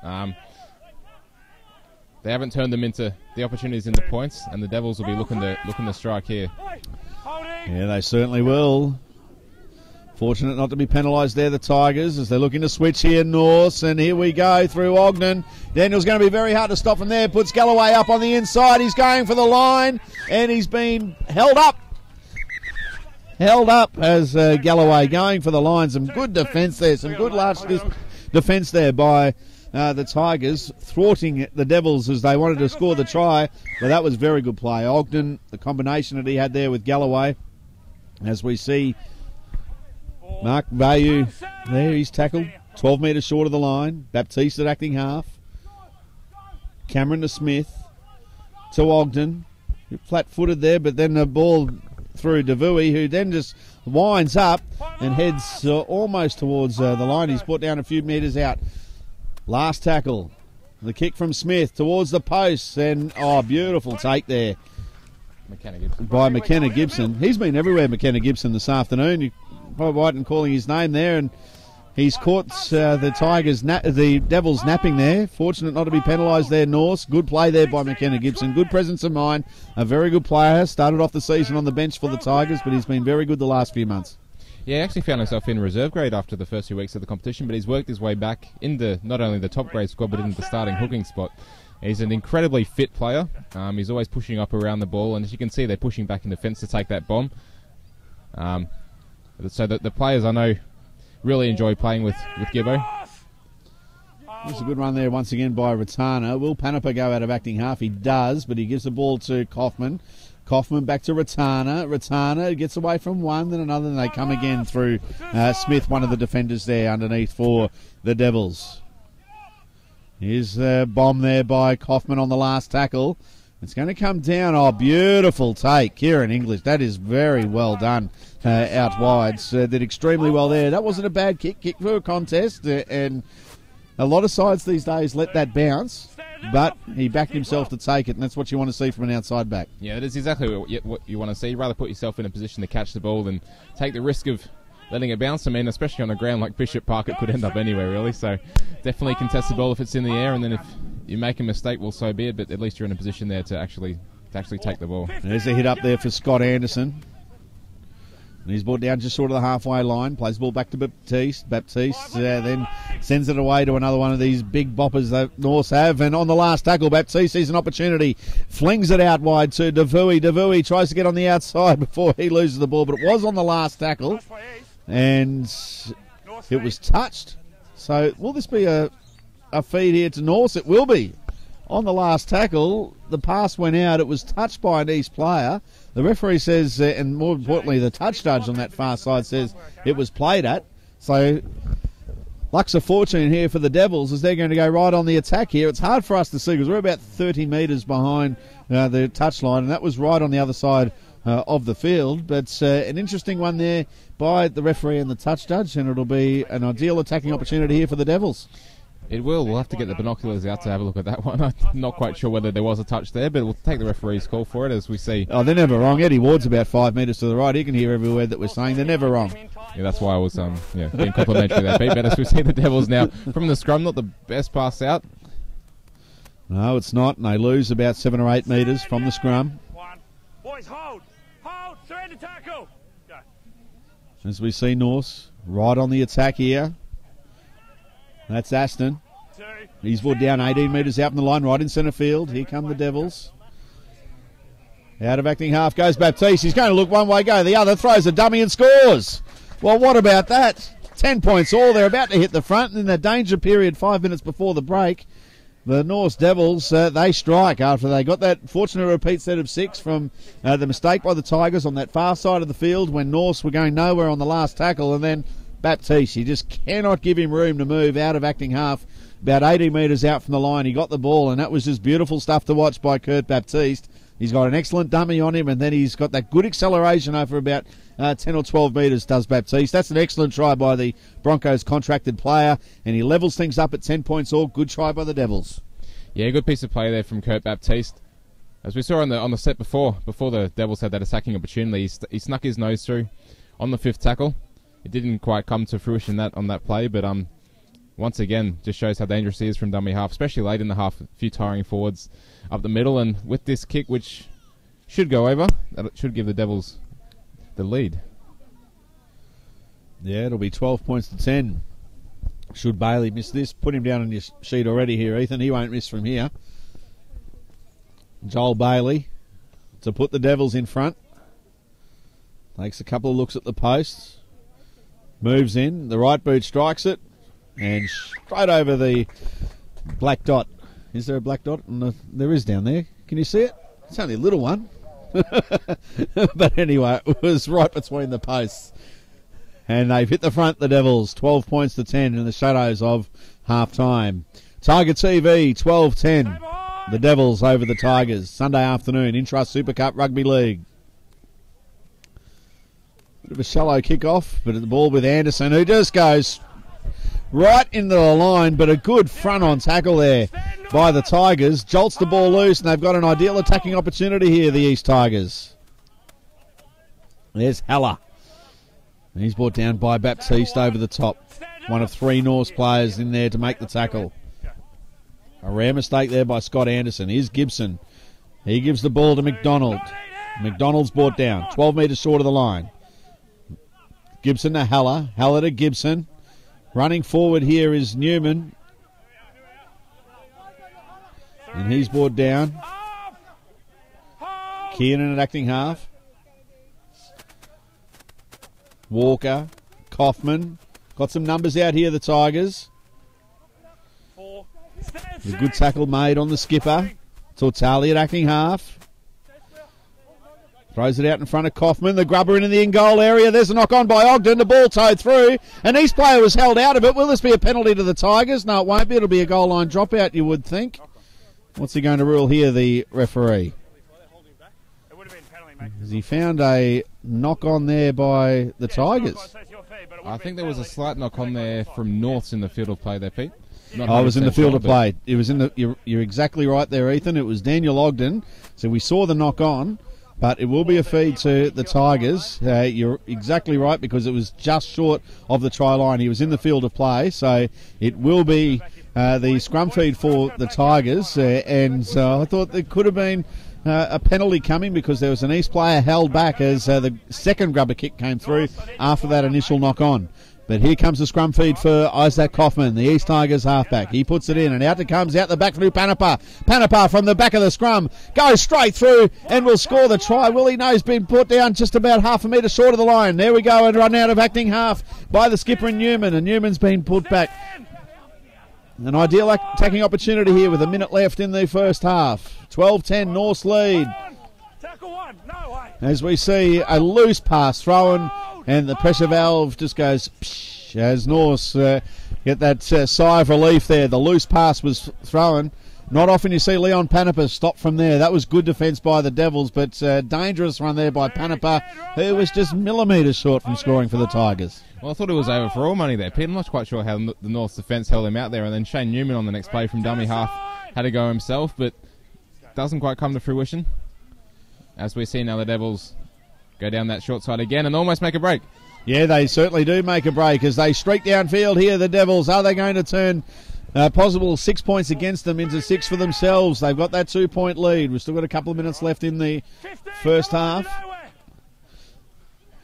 [SPEAKER 4] They haven't turned them into the opportunities in the points, and the Devils will be looking to strike here.
[SPEAKER 2] Yeah, they certainly will. Fortunate not to be penalised there, the Tigers, as they're looking to switch here, Norse, and here we go through Ogden. Daniel's going to be very hard to stop from there, puts Galloway up on the inside, he's going for the line, and he's been held up. Held up as Galloway going for the line. Some good defence there, some good large defence there by the Tigers, thwarting the Devils as they wanted to score the try, but that was very good play. Ogden, the combination that he had there with Galloway, as we see Mark Value there, he's tackled 12 metres short of the line. Baptiste at acting half. Cameron to Smith to Ogden, flat-footed there, but then the ball through DeVuey, who then just winds up and heads almost towards the line. He's put down a few metres out. Last tackle, the kick from Smith towards the post, and beautiful take there by McKenna Gibson. He's been everywhere, McKenna Gibson, this afternoon. You probably right in calling his name there, and he's caught the Devils napping there. Fortunate not to be penalised there, Norse. Good play there by McKenna Gibson. Good presence of mind. A very good player. Started off the season on the bench for the Tigers, but he's been very good the last few months.
[SPEAKER 4] Yeah, he actually found himself in reserve grade after the first few weeks of the competition, but he's worked his way back into not only the top grade squad, but into the starting hooking spot. He's an incredibly fit player. He's always pushing up around the ball, and as you can see, they're pushing back in defence to take that bomb. So the players, I know, really enjoy playing with Gibbo.
[SPEAKER 2] There's a good run there once again by Ratana. Will Panapa go out of acting half? He does, but he gives the ball to Kaufman. Kaufman back to Ratana. Ratana gets away from one, then another, and they come again through Smith, one of the defenders there underneath for the Devils. Here's a bomb there by Kaufman on the last tackle. It's going to come down. Beautiful take. Kieran English, that is very well done out wide. Did extremely well there. That wasn't a bad kick for a contest, and a lot of sides these days let that bounce, but he backed himself to take it, and that's what you want to see from an outside back.
[SPEAKER 4] Yeah, that is exactly what you want to see. You'd rather put yourself in a position to catch the ball than take the risk of letting it bounce. I mean, especially on a ground like Bishop Park, it could end up anywhere, really. So definitely contest the ball if it's in the air, and then if you make a mistake, well, so be it, but at least you're in a position there to actually take the ball.
[SPEAKER 2] There's a hit up there for Scott Anderson. And he's brought down just short of the halfway line. Plays the ball back to Baptiste. Baptiste then sends it away to another one of these big boppers that Norse have. And on the last tackle, Baptiste sees an opportunity. Flings it out wide to DeVuey. DeVuey tries to get on the outside before he loses the ball. But it was on the last tackle. And it was touched. So will this be a feed here to Norse? It will be. On the last tackle, the pass went out. It was touched by an East player. The referee says, and more importantly, the touch judge on that far side says it was played at. So, luck's a fortune here for the Devils as they're going to go right on the attack here. It's hard for us to see because we're about 30 metres behind the touchline, and that was right on the other side of the field. But an interesting one there by the referee and the touch judge, and it'll be an ideal attacking opportunity here for the Devils.
[SPEAKER 4] It will. We'll have to get the binoculars out to have a look at that one. I'm not quite sure whether there was a touch there, but we'll take the referee's call for it as we see.
[SPEAKER 2] Oh, they're never wrong. Eddie Ward's about 5 metres to the right. He can hear every word that we're saying. They're never wrong.
[SPEAKER 4] Yeah, that's why I was being complimentary there, Pete. But as we see the Devils now from the scrum, not the best pass out.
[SPEAKER 2] No, it's not, and they lose about 7 or 8 metres from the scrum.
[SPEAKER 3] Boys, hold, surrender tackle. Go.
[SPEAKER 2] As we see Norse right on the attack here. That's Aston. He's brought down 18 metres out from the line, right in centre field. Here come the Devils. Out of acting half goes Baptiste. He's going to look one way, go the other. Throws a dummy and scores. Well, what about that? 10 points all. They're about to hit the front. And in the danger period, 5 minutes before the break, the Norse Devils, they strike after they got that fortunate repeat set of 6 from the mistake by the Tigers on that far side of the field when Norse were going nowhere on the last tackle. And then Baptiste. You just cannot give him room to move out of acting half. About 80 metres out from the line, he got the ball, and that was just beautiful stuff to watch by Kurt Baptiste. He's got an excellent dummy on him, and then he's got that good acceleration over about 10 or 12 metres, does Baptiste. That's an excellent try by the Broncos contracted player, and he levels things up at 10 points all. Good try by the Devils.
[SPEAKER 4] Yeah, good piece of play there from Kurt Baptiste. As we saw on the set before the Devils had that attacking opportunity, he snuck his nose through on the fifth tackle. It didn't quite come to fruition on that play, but once again, just shows how dangerous he is from dummy half, especially late in the half. A few tiring forwards up the middle, and with this kick, which should go over, that should give the Devils the lead.
[SPEAKER 2] Yeah, it'll be 12 points to 10. Should Bailey miss this? Put him down on your sheet already here, Ethan. He won't miss from here. Joel Bailey to put the Devils in front. Takes a couple of looks at the posts. Moves in. The right boot strikes it. And straight over the black dot. Is there a black dot? There is down there. Can you see it? It's only a little one. But anyway, it was right between the posts. And they've hit the front, the Devils. 12 points to 10 in the shadows of half-time. Tiger TV, 12-10. The Devils over the Tigers. Sunday afternoon, Intrust Super Cup Rugby League. Bit of a shallow kick-off, but the ball with Anderson, who just goes right into the line, but a good front-on tackle there by the Tigers. Jolts the ball loose, and they've got an ideal attacking opportunity here, the East Tigers. There's Haller. He's brought down by Baptiste over the top. One of three Norse players in there to make the tackle. A rare mistake there by Scott Anderson. Here's Gibson. He gives the ball to McDonald. McDonald's brought down, 12 metres short of the line. Gibson to Haller. Haller to Gibson. Running forward here is Newman. And he's brought down. Kiernan at acting half. Walker. Kaufman. Got some numbers out here, the Tigers. A good tackle made on the skipper. Tautali at acting half. Throws it out in front of Kaufman. The grubber in the in-goal area. There's a knock-on by Ogden. The ball towed through. An East player was held out of it. Will this be a penalty to the Tigers? No, it won't be. It'll be a goal line dropout, you would think. What's he going to rule here, the referee? Has he found a knock-on there by the Tigers?
[SPEAKER 4] I think there was a slight knock-on there from Norths in the field of play there, Pete.
[SPEAKER 2] I was in the field of play. It was in the. You're exactly right there, Ethan. It was Daniel Ogden. So we saw the knock-on. But it will be a feed to the Tigers. You're exactly right, because it was just short of the try line. He was in the field of play, so it will be the scrum feed for the Tigers. And I thought there could have been a penalty coming, because there was an East player held back as the second grubber kick came through after that initial knock-on. But here comes the scrum feed for Isaac Kaufman, the East Tigers halfback. He puts it in, and out it comes, out the back through Panapa. Panapa from the back of the scrum goes straight through and will score the try. Willie No's been put down just about half a metre short of the line. There we go, and run out of acting half by the skipper and Newman's been put back. An ideal attacking opportunity here with a minute left in the first half. 12-10 North lead. As we see a loose pass thrown, and the pressure valve just goes psh, as Norse get that sigh of relief there. The loose pass was thrown. Not often you see Leon Panapa stop from there. That was good defence by the Devils, but dangerous run there by Panapa, who was just millimetres short from scoring for the Tigers.
[SPEAKER 4] Well, I thought it was over for all money there, Pete. I'm not quite sure how the North's defence held him out there, and then Shane Newman on the next play from dummy half had to go himself, but doesn't quite come to fruition. As we see now, the Devils go down that short side again and almost make a break.
[SPEAKER 2] Yeah, they certainly do make a break as they streak downfield here, the Devils. Are they going to turn possible 6 points against them into 6 for themselves? They've got that 2-point lead. We've still got a couple of minutes left in the first half.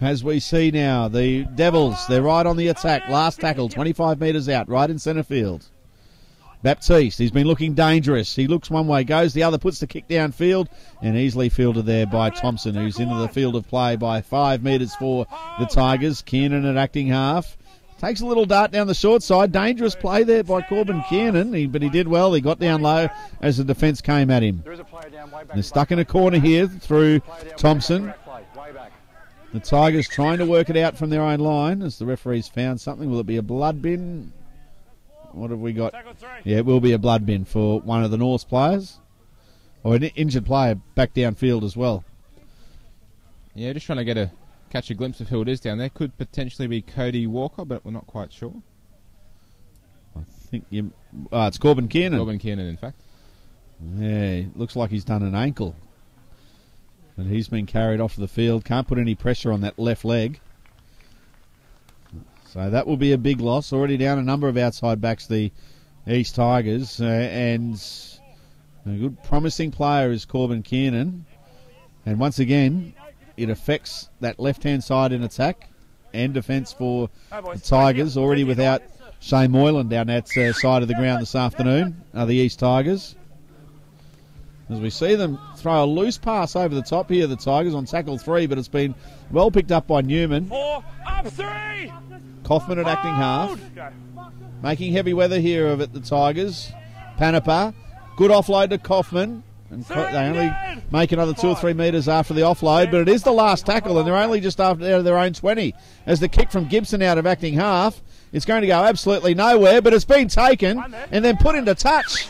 [SPEAKER 2] As we see now, the Devils, they're right on the attack. Last tackle, 25 metres out, right in centre field. Baptiste, he's been looking dangerous. He looks one way, goes the other, puts the kick downfield, and easily fielded there by Thompson, who's into the field of play by 5 metres for the Tigers. Kiernan at acting half. Takes a little dart down the short side. Dangerous play there by Corbin Kiernan, but he did well. He got down low as the defence came at him. They're stuck in a corner here through Thompson. The Tigers trying to work it out from their own line as the referee's found something. Will it be a blood bin? What have we got? Yeah, it will be a blood bin for one of the North's players. Or an injured player back downfield as well.
[SPEAKER 4] Yeah, just trying to catch a glimpse of who it is down there. Could potentially be Cody Walker, but we're not quite sure.
[SPEAKER 2] I think it's Corbin Kiernan.
[SPEAKER 4] Corbin Kiernan, in fact.
[SPEAKER 2] Yeah, looks like he's done an ankle. But he's been carried off the field. Can't put any pressure on that left leg. So that will be a big loss. Already down a number of outside backs, the East Tigers. And a good promising player is Corbin Kiernan. And once again, it affects that left-hand side in attack and defence for the Tigers. Already without Shane Moylan down that side of the ground this afternoon, are the East Tigers. As we see them throw a loose pass over the top here, the Tigers on tackle 3, but it's been well picked up by Newman.
[SPEAKER 3] 4, up 3!
[SPEAKER 2] Kaufman at acting half. Making heavy weather here of it, the Tigers. Panapa, good offload to Kaufman. And they only make another 2 or 3 metres after the offload, but it is the last tackle, and they're only just out of their own 20. As the kick from Gibson out of acting half, it's going to go absolutely nowhere, but it's been taken and then put into touch.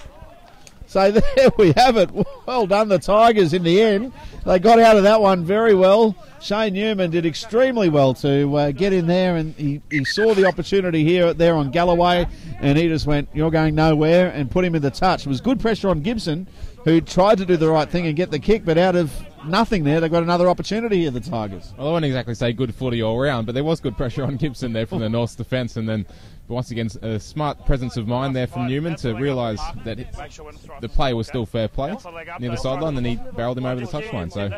[SPEAKER 2] So there we have it. Well done, the Tigers, in the end. They got out of that one very well. Shane Newman did extremely well to get in there, and he saw the opportunity there on Galloway, and he just went, you're going nowhere, and put him in the touch. It was good pressure on Gibson, who tried to do the right thing and get the kick, but out of nothing there, they've got another opportunity here, the Tigers.
[SPEAKER 4] Well, I wouldn't exactly say good footy all round, but there was good pressure on Gibson there from the North's defence, and then once again a smart presence of mind there from Newman to realise that the play was still fair play near the sideline, and he barreled him over the touchline. So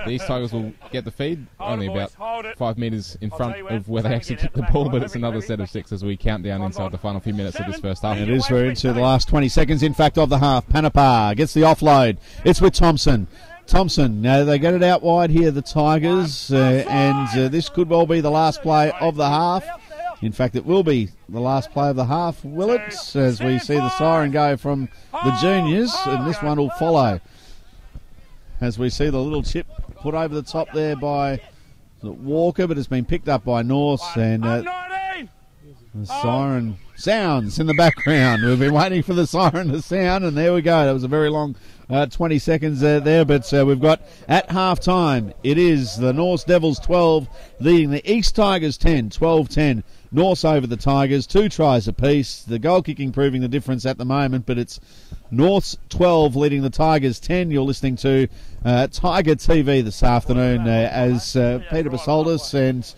[SPEAKER 4] the East Tigers will get the feed, only about 5 metres in front of where they actually kicked the ball, but it's another set of 6 as we count down inside the final few minutes of this first half.
[SPEAKER 2] It is, we're into the last 20 seconds, in fact, of the half. Panapa gets the offload. It's with Thompson. Now they get it out wide here, the Tigers, and this could well be the last play of the half. In fact, it will be the last play of the half, will it? As we see the siren go from the juniors, and this one will follow. As we see the little chip put over the top there by Walker, but it's been picked up by North, and the siren sounds in the background. We've been waiting for the siren to sound, and there we go. That was a very long 20 seconds there, but we've got at half-time, it is the North Devils 12 leading the East Tigers 10, 12-10. North's over the Tigers, 2 tries apiece. The goal kicking proving the difference at the moment, but it's North's 12 leading the Tigers 10. You're listening to Tiger TV this afternoon as Peter Basoldis and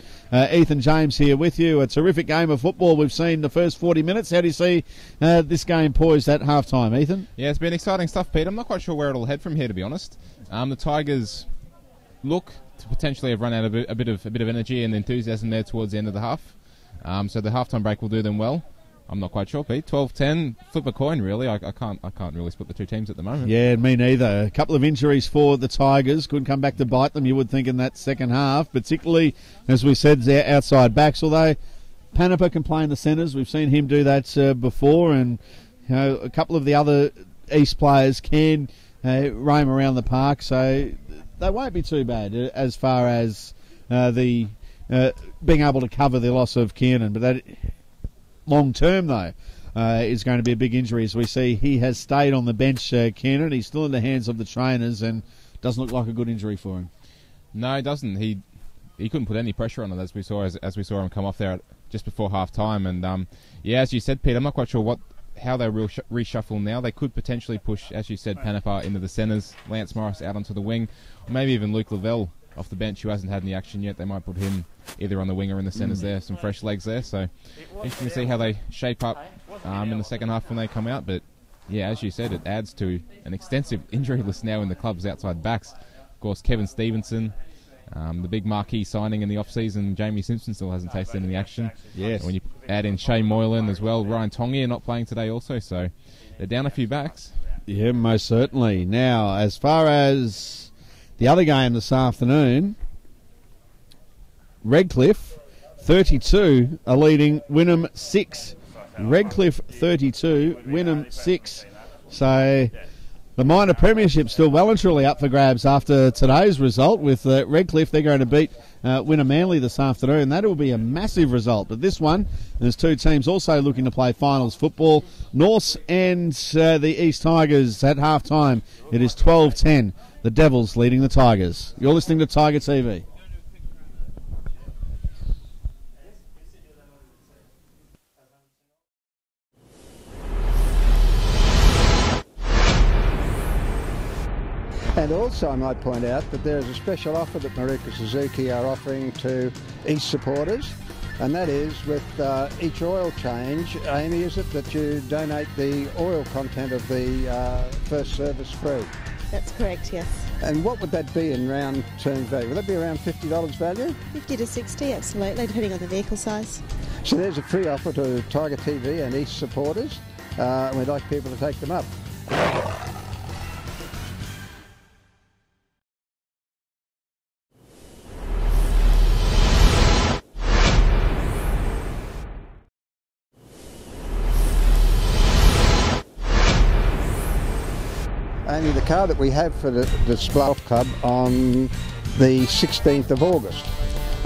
[SPEAKER 2] Ethan James here with you. A terrific game of football we've seen the first 40 minutes. How do you see this game poised at half-time, Ethan?
[SPEAKER 4] Yeah, it's been exciting stuff, Pete. I'm not quite sure where it'll head from here, to be honest. The Tigers look to potentially have run out of a bit of energy and enthusiasm there towards the end of the half. So the halftime break will do them well. I'm not quite sure, Pete. 12-10, flip a coin, really. I can't really split the two teams at the moment.
[SPEAKER 2] Yeah, me neither. A couple of injuries for the Tigers. Couldn't come back to bite them, you would think, in that second half. Particularly, as we said, their outside backs. Although Panapa can play in the centres. We've seen him do that before. And a couple of the other East players can roam around the park. So they won't be too bad as far as being able to cover the loss of Kiernan. But that long term, though, is going to be a big injury. As we see, he has stayed on the bench, Kiernan. He's still in the hands of the trainers and doesn't look like a good injury for him. No,
[SPEAKER 4] it doesn't. He couldn't put any pressure on it as we saw him come off there just before half time. And yeah, as you said, Pete, I'm not quite sure how they reshuffle now. They could potentially push, as you said, Panapa into the centres, Lance Morris out onto the wing, or maybe even Luke Lavelle off the bench, who hasn't had any action yet. They might put him either on the wing or in the centres there. Some fresh legs there. So interesting to see how they shape up in the second half when they come out. But yeah, as you said, it adds to an extensive injury list now in the club's outside backs. Of course, Kevin Stevenson, the big marquee signing in the off-season. Jamie Simpson still hasn't tasted any action.
[SPEAKER 2] Yes.
[SPEAKER 4] When you add in Shane Moylan as well, Ryan Tongia not playing today also. So they're down a few backs.
[SPEAKER 2] Yeah, most certainly. Now, as far as the other game this afternoon, Redcliffe 32 are leading Wynnum 6. Redcliffe 32, Wynnum 6. So
[SPEAKER 1] The minor premiership still well and truly up for grabs after today's result with Redcliffe. They're going to beat Winner Manly this afternoon. That will be a massive result. But this one, there's two teams also looking to play finals football. Norths and the East Tigers at half-time. It is 12-10. The Devils leading the Tigers. You're listening to Tiger TV.
[SPEAKER 5] And also I might point out that there is a special offer that Maruka Suzuki are offering to East supporters, and that is with each oil change, Amy, is it that you donate the oil content of the first service free?
[SPEAKER 6] That's correct, yes.
[SPEAKER 5] And what would that be in round terms value? Would that be around $50 value?
[SPEAKER 6] 50 to 60, absolutely, depending on the vehicle size.
[SPEAKER 5] So there's a free offer to Tiger TV and East supporters, and we'd like people to take them up. Only the car that we have for the Display Club on the 16th of August.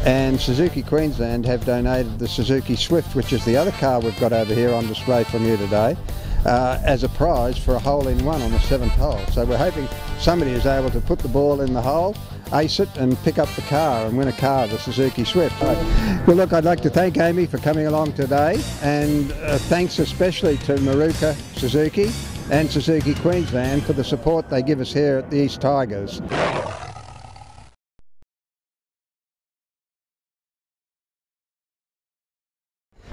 [SPEAKER 5] And Suzuki Queensland have donated the Suzuki Swift, which is the other car we've got over here on display from you today, as a prize for a hole-in-one on the 7th hole. So we're hoping somebody is able to put the ball in the hole, ace it and pick up the car and win a car, the Suzuki Swift. Well, look, I'd like to thank Amy for coming along today, and thanks especially to Maruka Suzuki and Suzuki Queensland for the support they give us here at the East Tigers.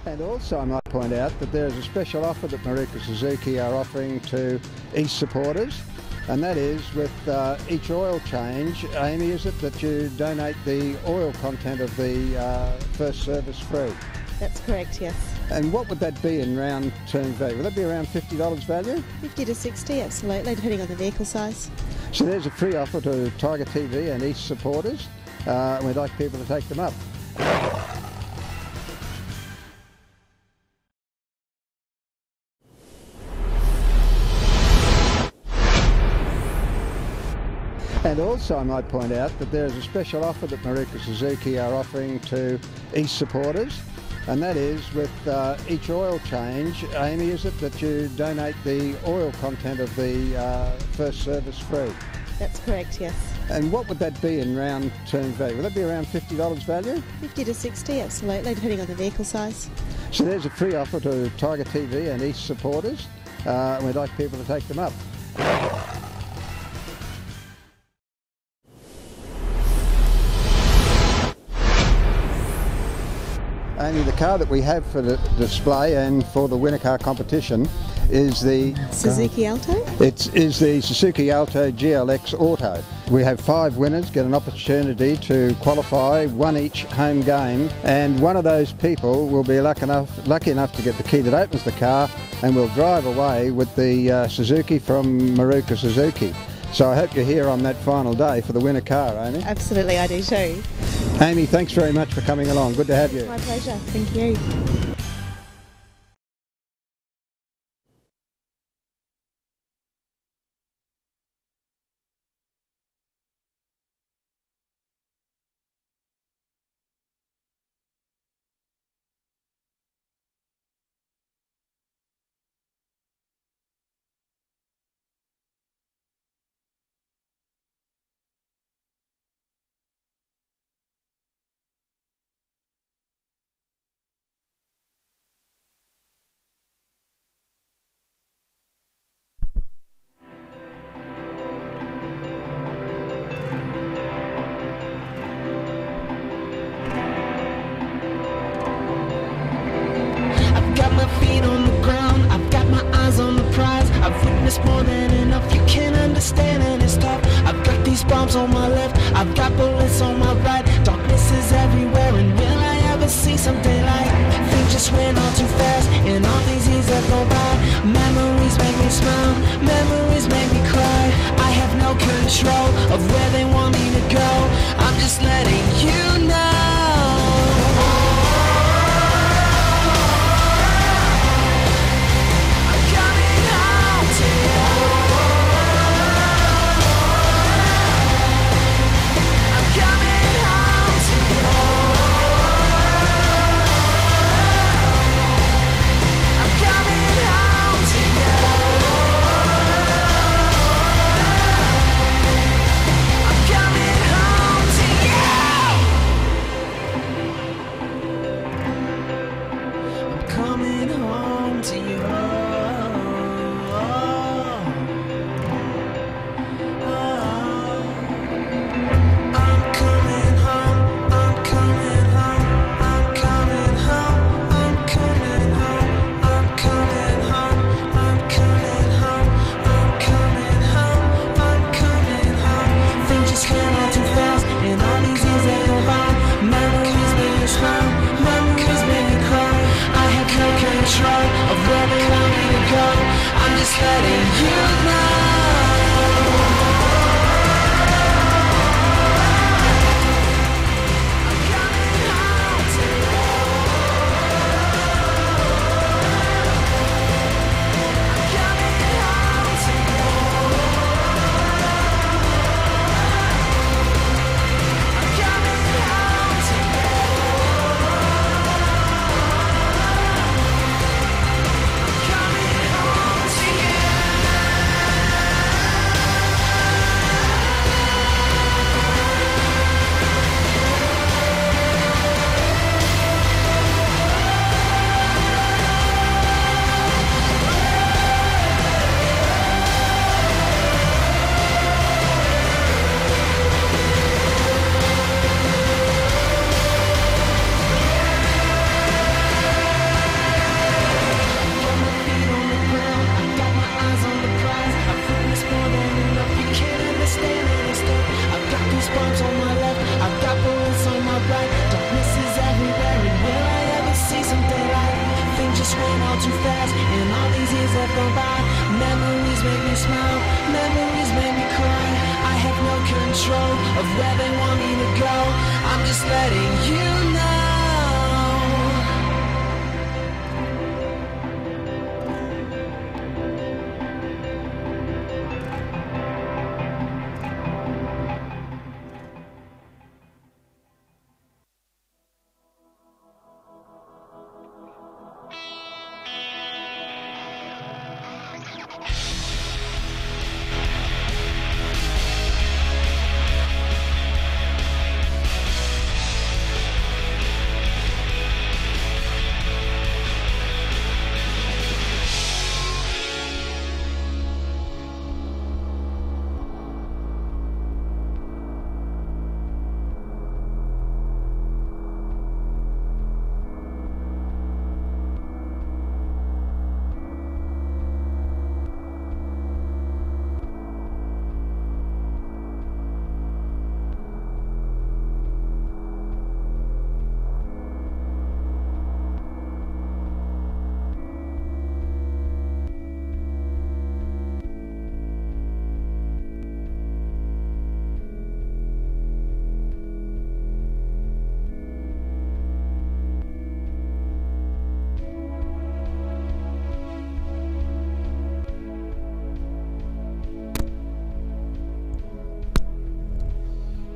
[SPEAKER 5] And also I might point out that there is a special offer that Maruka Suzuki are offering to East supporters, and that is with each oil change, Amy, is it that you donate the oil content of the first service free?
[SPEAKER 6] That's correct, yes.
[SPEAKER 5] And what would that be in round terms value? Would that be around $50 value?
[SPEAKER 6] 50 to 60, absolutely, depending on the vehicle size.
[SPEAKER 5] So there's a free offer to Tiger TV and East supporters, and we'd like people to take them up. And also I might point out that there is a special offer that Maruka Suzuki are offering to East supporters, and that is with each oil change, Amy, is it that you donate the oil content of the first service free?
[SPEAKER 6] That's correct, yes.
[SPEAKER 5] And what would that be in round terms value? Would that be around $50 value?
[SPEAKER 6] 50 to 60, absolutely, depending on the vehicle size.
[SPEAKER 5] So there's a free offer to Tiger TV and East supporters, and we'd like people to take them up. Only the car that we have for the display and for the winter car competition is the
[SPEAKER 6] Suzuki Alto?
[SPEAKER 5] It is the Suzuki Alto GLX Auto. We have 5 winners get an opportunity to qualify, one each home game, and one of those people will be lucky enough to get the key that opens the car and will drive away with the Suzuki from Maruka Suzuki. So I hope you're here on that final day for the winner car, Amy.
[SPEAKER 6] Absolutely, I do too.
[SPEAKER 5] Amy, thanks very much for coming along. Good to have you.
[SPEAKER 6] My pleasure. Thank you.
[SPEAKER 7] More than enough, you can't understand and it's tough. I've got these bombs on my left, I've got bullets on my right. Darkness is everywhere, and will I ever see some daylight? Things just went on too fast, and all these years that go by. Memories make me smile, memories make me cry. I have no control of where they want me to go. I'm just letting you know. I'm coming home to you. control of where they want me to go. I'm just letting you know.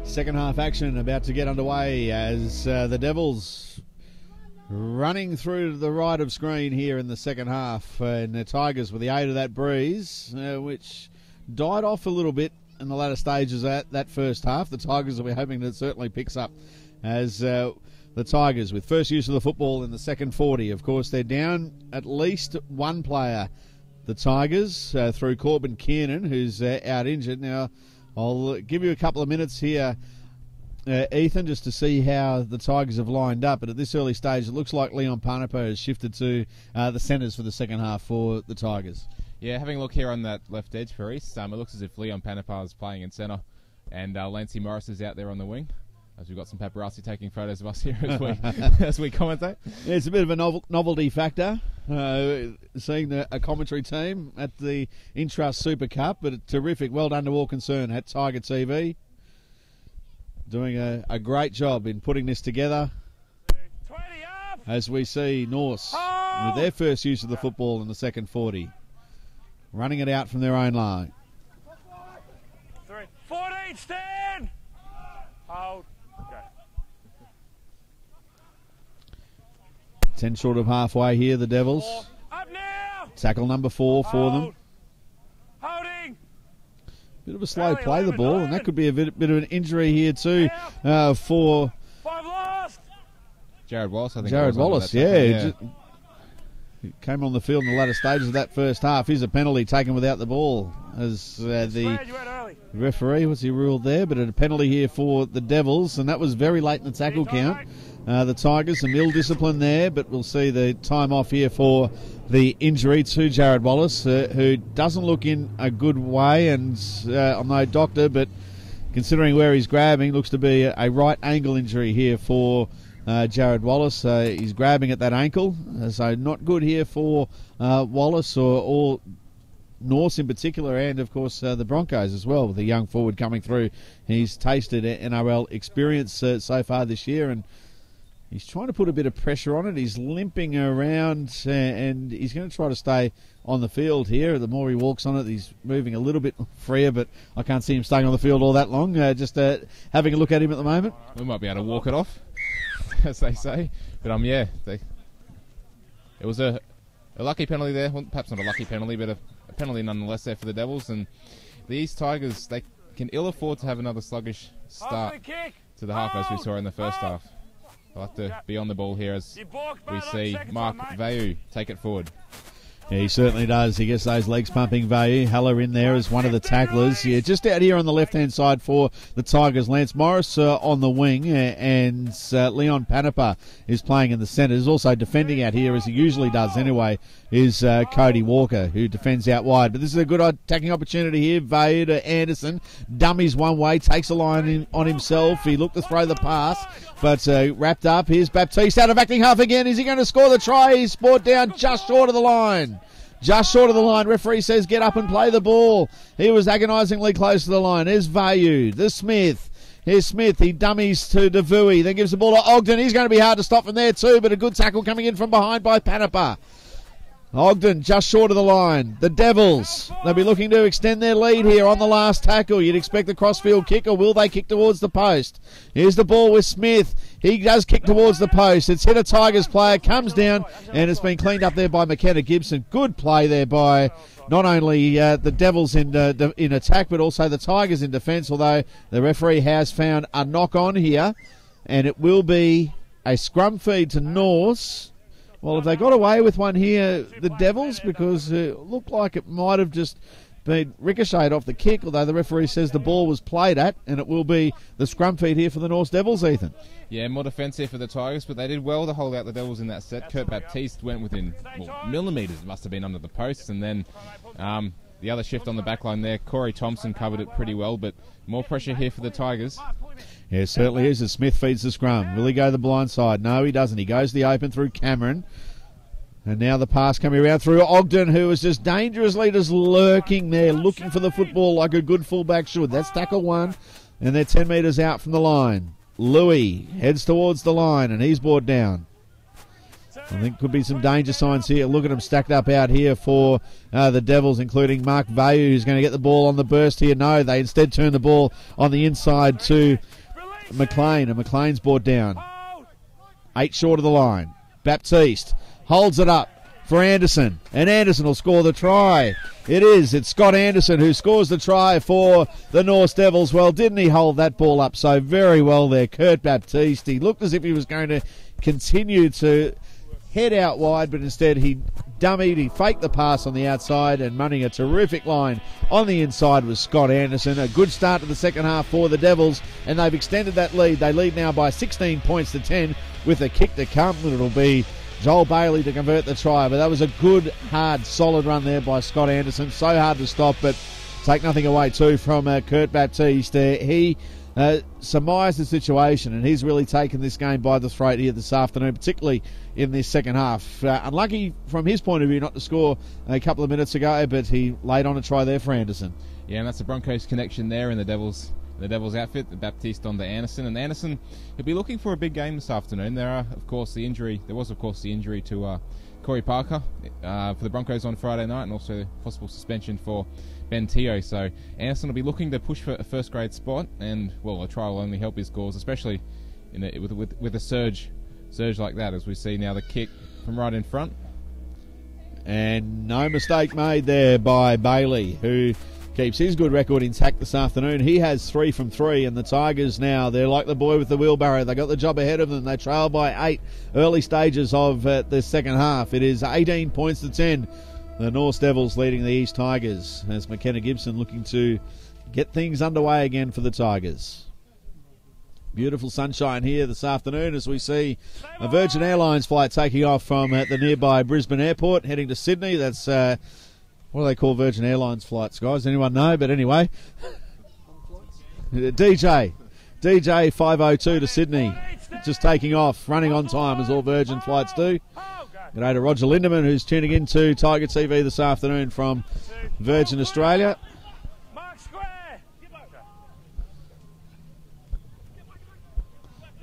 [SPEAKER 2] Second half action about to get underway as the Devils running through to the right of screen here in the second half, and the Tigers with the aid of that breeze, which died off a little bit in the latter stages of that first half. The Tigers will be hoping that it certainly picks up as the Tigers with first use of the football in the second 40. Of course, they're down at least one player, the Tigers, through Corbin Kiernan, who's out injured. Now, I'll give you a couple of minutes here, Ethan, just to see how the Tigers have lined up. But at this early stage, it looks like Leon Panapa has shifted to the centres for the second half for the Tigers.
[SPEAKER 4] Yeah, having a look here on that left edge for East, it looks as if Leon Panapa is playing in centre, and Lancey Morris is out there on the wing. As we've got some paparazzi taking photos of us here as we commentate.
[SPEAKER 2] Yeah, it's a bit of a novelty factor, seeing a commentary team at the Intrust Super Cup, but terrific. Well done to all concerned at Tiger TV. Doing a great job in putting this together. As we see Norse with their first use of the football in the second 40. Running it out from their own line.
[SPEAKER 3] 14, stand! Hold.
[SPEAKER 2] 10 short of halfway here, the Devils.
[SPEAKER 3] Up now!
[SPEAKER 2] Tackle number 4 for them.
[SPEAKER 3] Holding!
[SPEAKER 2] Bit of a slow play, the ball, and that could be a bit of an injury here too for
[SPEAKER 3] 5 lost!
[SPEAKER 4] Jared Wallace, I think.
[SPEAKER 2] Jared Wallace, yeah. He came on the field in the latter stages of that first half. Here's a penalty taken without the ball as the referee, what's he ruled there? But a penalty here for the Devils, and that was very late in the tackle count. The Tigers, some ill discipline there, but we'll see the time off here for the injury to Jared Wallace, who doesn't look in a good way, and I'm no doctor, but considering where he's grabbing, looks to be a right angle injury here for Jared Wallace. He's grabbing at that ankle, so not good here for Wallace or Norse in particular, and of course the Broncos as well, with the young forward coming through. He's tasted NRL experience so far this year, and he's trying to put a bit of pressure on it. He's limping around, and he's going to try to stay on the field here. The more he walks on it, he's moving a little bit freer, but I can't see him staying on the field all that long. Just having a look at him at the moment.
[SPEAKER 4] We might be able to walk it off, as they say. But it was a lucky penalty there. Well, perhaps not a lucky penalty, but a penalty nonetheless there for the Devils. And the East Tigers, they can ill afford to have another sluggish start to the half as we saw in the first half. They'll have to be on the ball here as we see Mark Vayu take it forward.
[SPEAKER 2] Yeah, he certainly does. He gets those legs pumping. Vayu. Heller in there as one of the tacklers. Yeah, just out here on the left-hand side for the Tigers. Lance Morris on the wing, and Leon Panapa is playing in the centres. Also defending out here, as he usually does anyway, is Cody Walker, who defends out wide. But this is a good attacking opportunity here. Vayu to Anderson. Dummies one way, takes a line on himself. He looked to throw the pass, but wrapped up. Here's Baptiste out of acting half again. Is he going to score the try? He's brought down just short of the line. Just short of the line. Referee says get up and play the ball. He was agonisingly close to the line. There's Vayu. The Smith. Here's Smith. He dummies to Devui. Then gives the ball to Ogden. He's going to be hard to stop from there too, but a good tackle coming in from behind by Panapa. Ogden just short of the line. The Devils, they'll be looking to extend their lead here on the last tackle. You'd expect the crossfield kick, or will they kick towards the post? Here's the ball with Smith. He does kick towards the post. It's hit a Tigers player, comes down, and it's been cleaned up there by McKenna Gibson. Good play there by not only the Devils in attack, but also the Tigers in defence, although the referee has found a knock-on here, and it will be a scrum feed to Norse. Well, have they got away with one here, the Devils? Because it looked like it might have just been ricocheted off the kick, although the referee says the ball was played at, and it will be the scrum feed here for the Norse Devils, Ethan.
[SPEAKER 4] Yeah, more defence here for the Tigers, but they did well to hold out the Devils in that set. Kurt Baptiste went within millimetres, must have been under the posts, and then the other shift on the back line there, Corey Thompson covered it pretty well, but more pressure here for the Tigers.
[SPEAKER 2] Yeah, it certainly is as Smith feeds the scrum. Will he go the blind side? No, he doesn't. He goes the open through Cameron. And now the pass coming around through Ogden, who is just dangerously just lurking there, looking for the football like a good fullback should. That's tackle one, and they're 10 metres out from the line. Louis heads towards the line, and he's brought down. I think could be some danger signs here. Look at them stacked up out here for the Devils, including Mark Vayu, who's going to get the ball on the burst here. No, they instead turn the ball on the inside to McLean, and McLean's brought down. 8 short of the line. Baptiste holds it up for Anderson, and Anderson will score the try. It's Scott Anderson who scores the try for the Norse Devils. Well, didn't he hold that ball up so very well there, Kurt Baptiste? He looked as if he was going to continue to head out wide, but instead he dummied, he faked the pass on the outside, and running a terrific line on the inside was Scott Anderson. A good start to the second half for the Devils, and they've extended that lead. They lead now by 16 points to 10 with a kick to come, and it'll be Joel Bailey to convert the try. But that was a good, hard, solid run there by Scott Anderson. So hard to stop, but take nothing away too from Kurt Baptiste. He surmised the situation, and he's really taken this game by the throat here this afternoon, particularly in this second half. Unlucky from his point of view not to score a couple of minutes ago, but he laid on a try there for Anderson.
[SPEAKER 4] Yeah, and that's the Broncos connection there in the Devils outfit, the Baptiste on to Anderson, and Anderson he'll be looking for a big game this afternoon. There was of course the injury to Corey Parker for the Broncos on Friday night, and also possible suspension for Ben Teo. So Anderson will be looking to push for a first grade spot, and well, a try will only help his cause, especially with a surge like that, as we see now the kick from right in front.
[SPEAKER 2] And no mistake made there by Bailey, who keeps his good record intact this afternoon. He has 3 from 3, and the Tigers now, they're like the boy with the wheelbarrow. They got the job ahead of them. They trail by 8 early stages of the second half. It is 18 points to 10. The Norse Devils leading the East Tigers, as McKenna Gibson looking to get things underway again for the Tigers. Beautiful sunshine here this afternoon as we see a Virgin Airlines flight taking off from the nearby Brisbane airport, heading to Sydney. That's what do they call Virgin Airlines flights, guys? Anyone know? But anyway, DJ 502 to Sydney. just taking off, running on time as all Virgin flights do. Good day to Roger Lindemann, who's tuning in to Tiger TV this afternoon from Virgin Australia.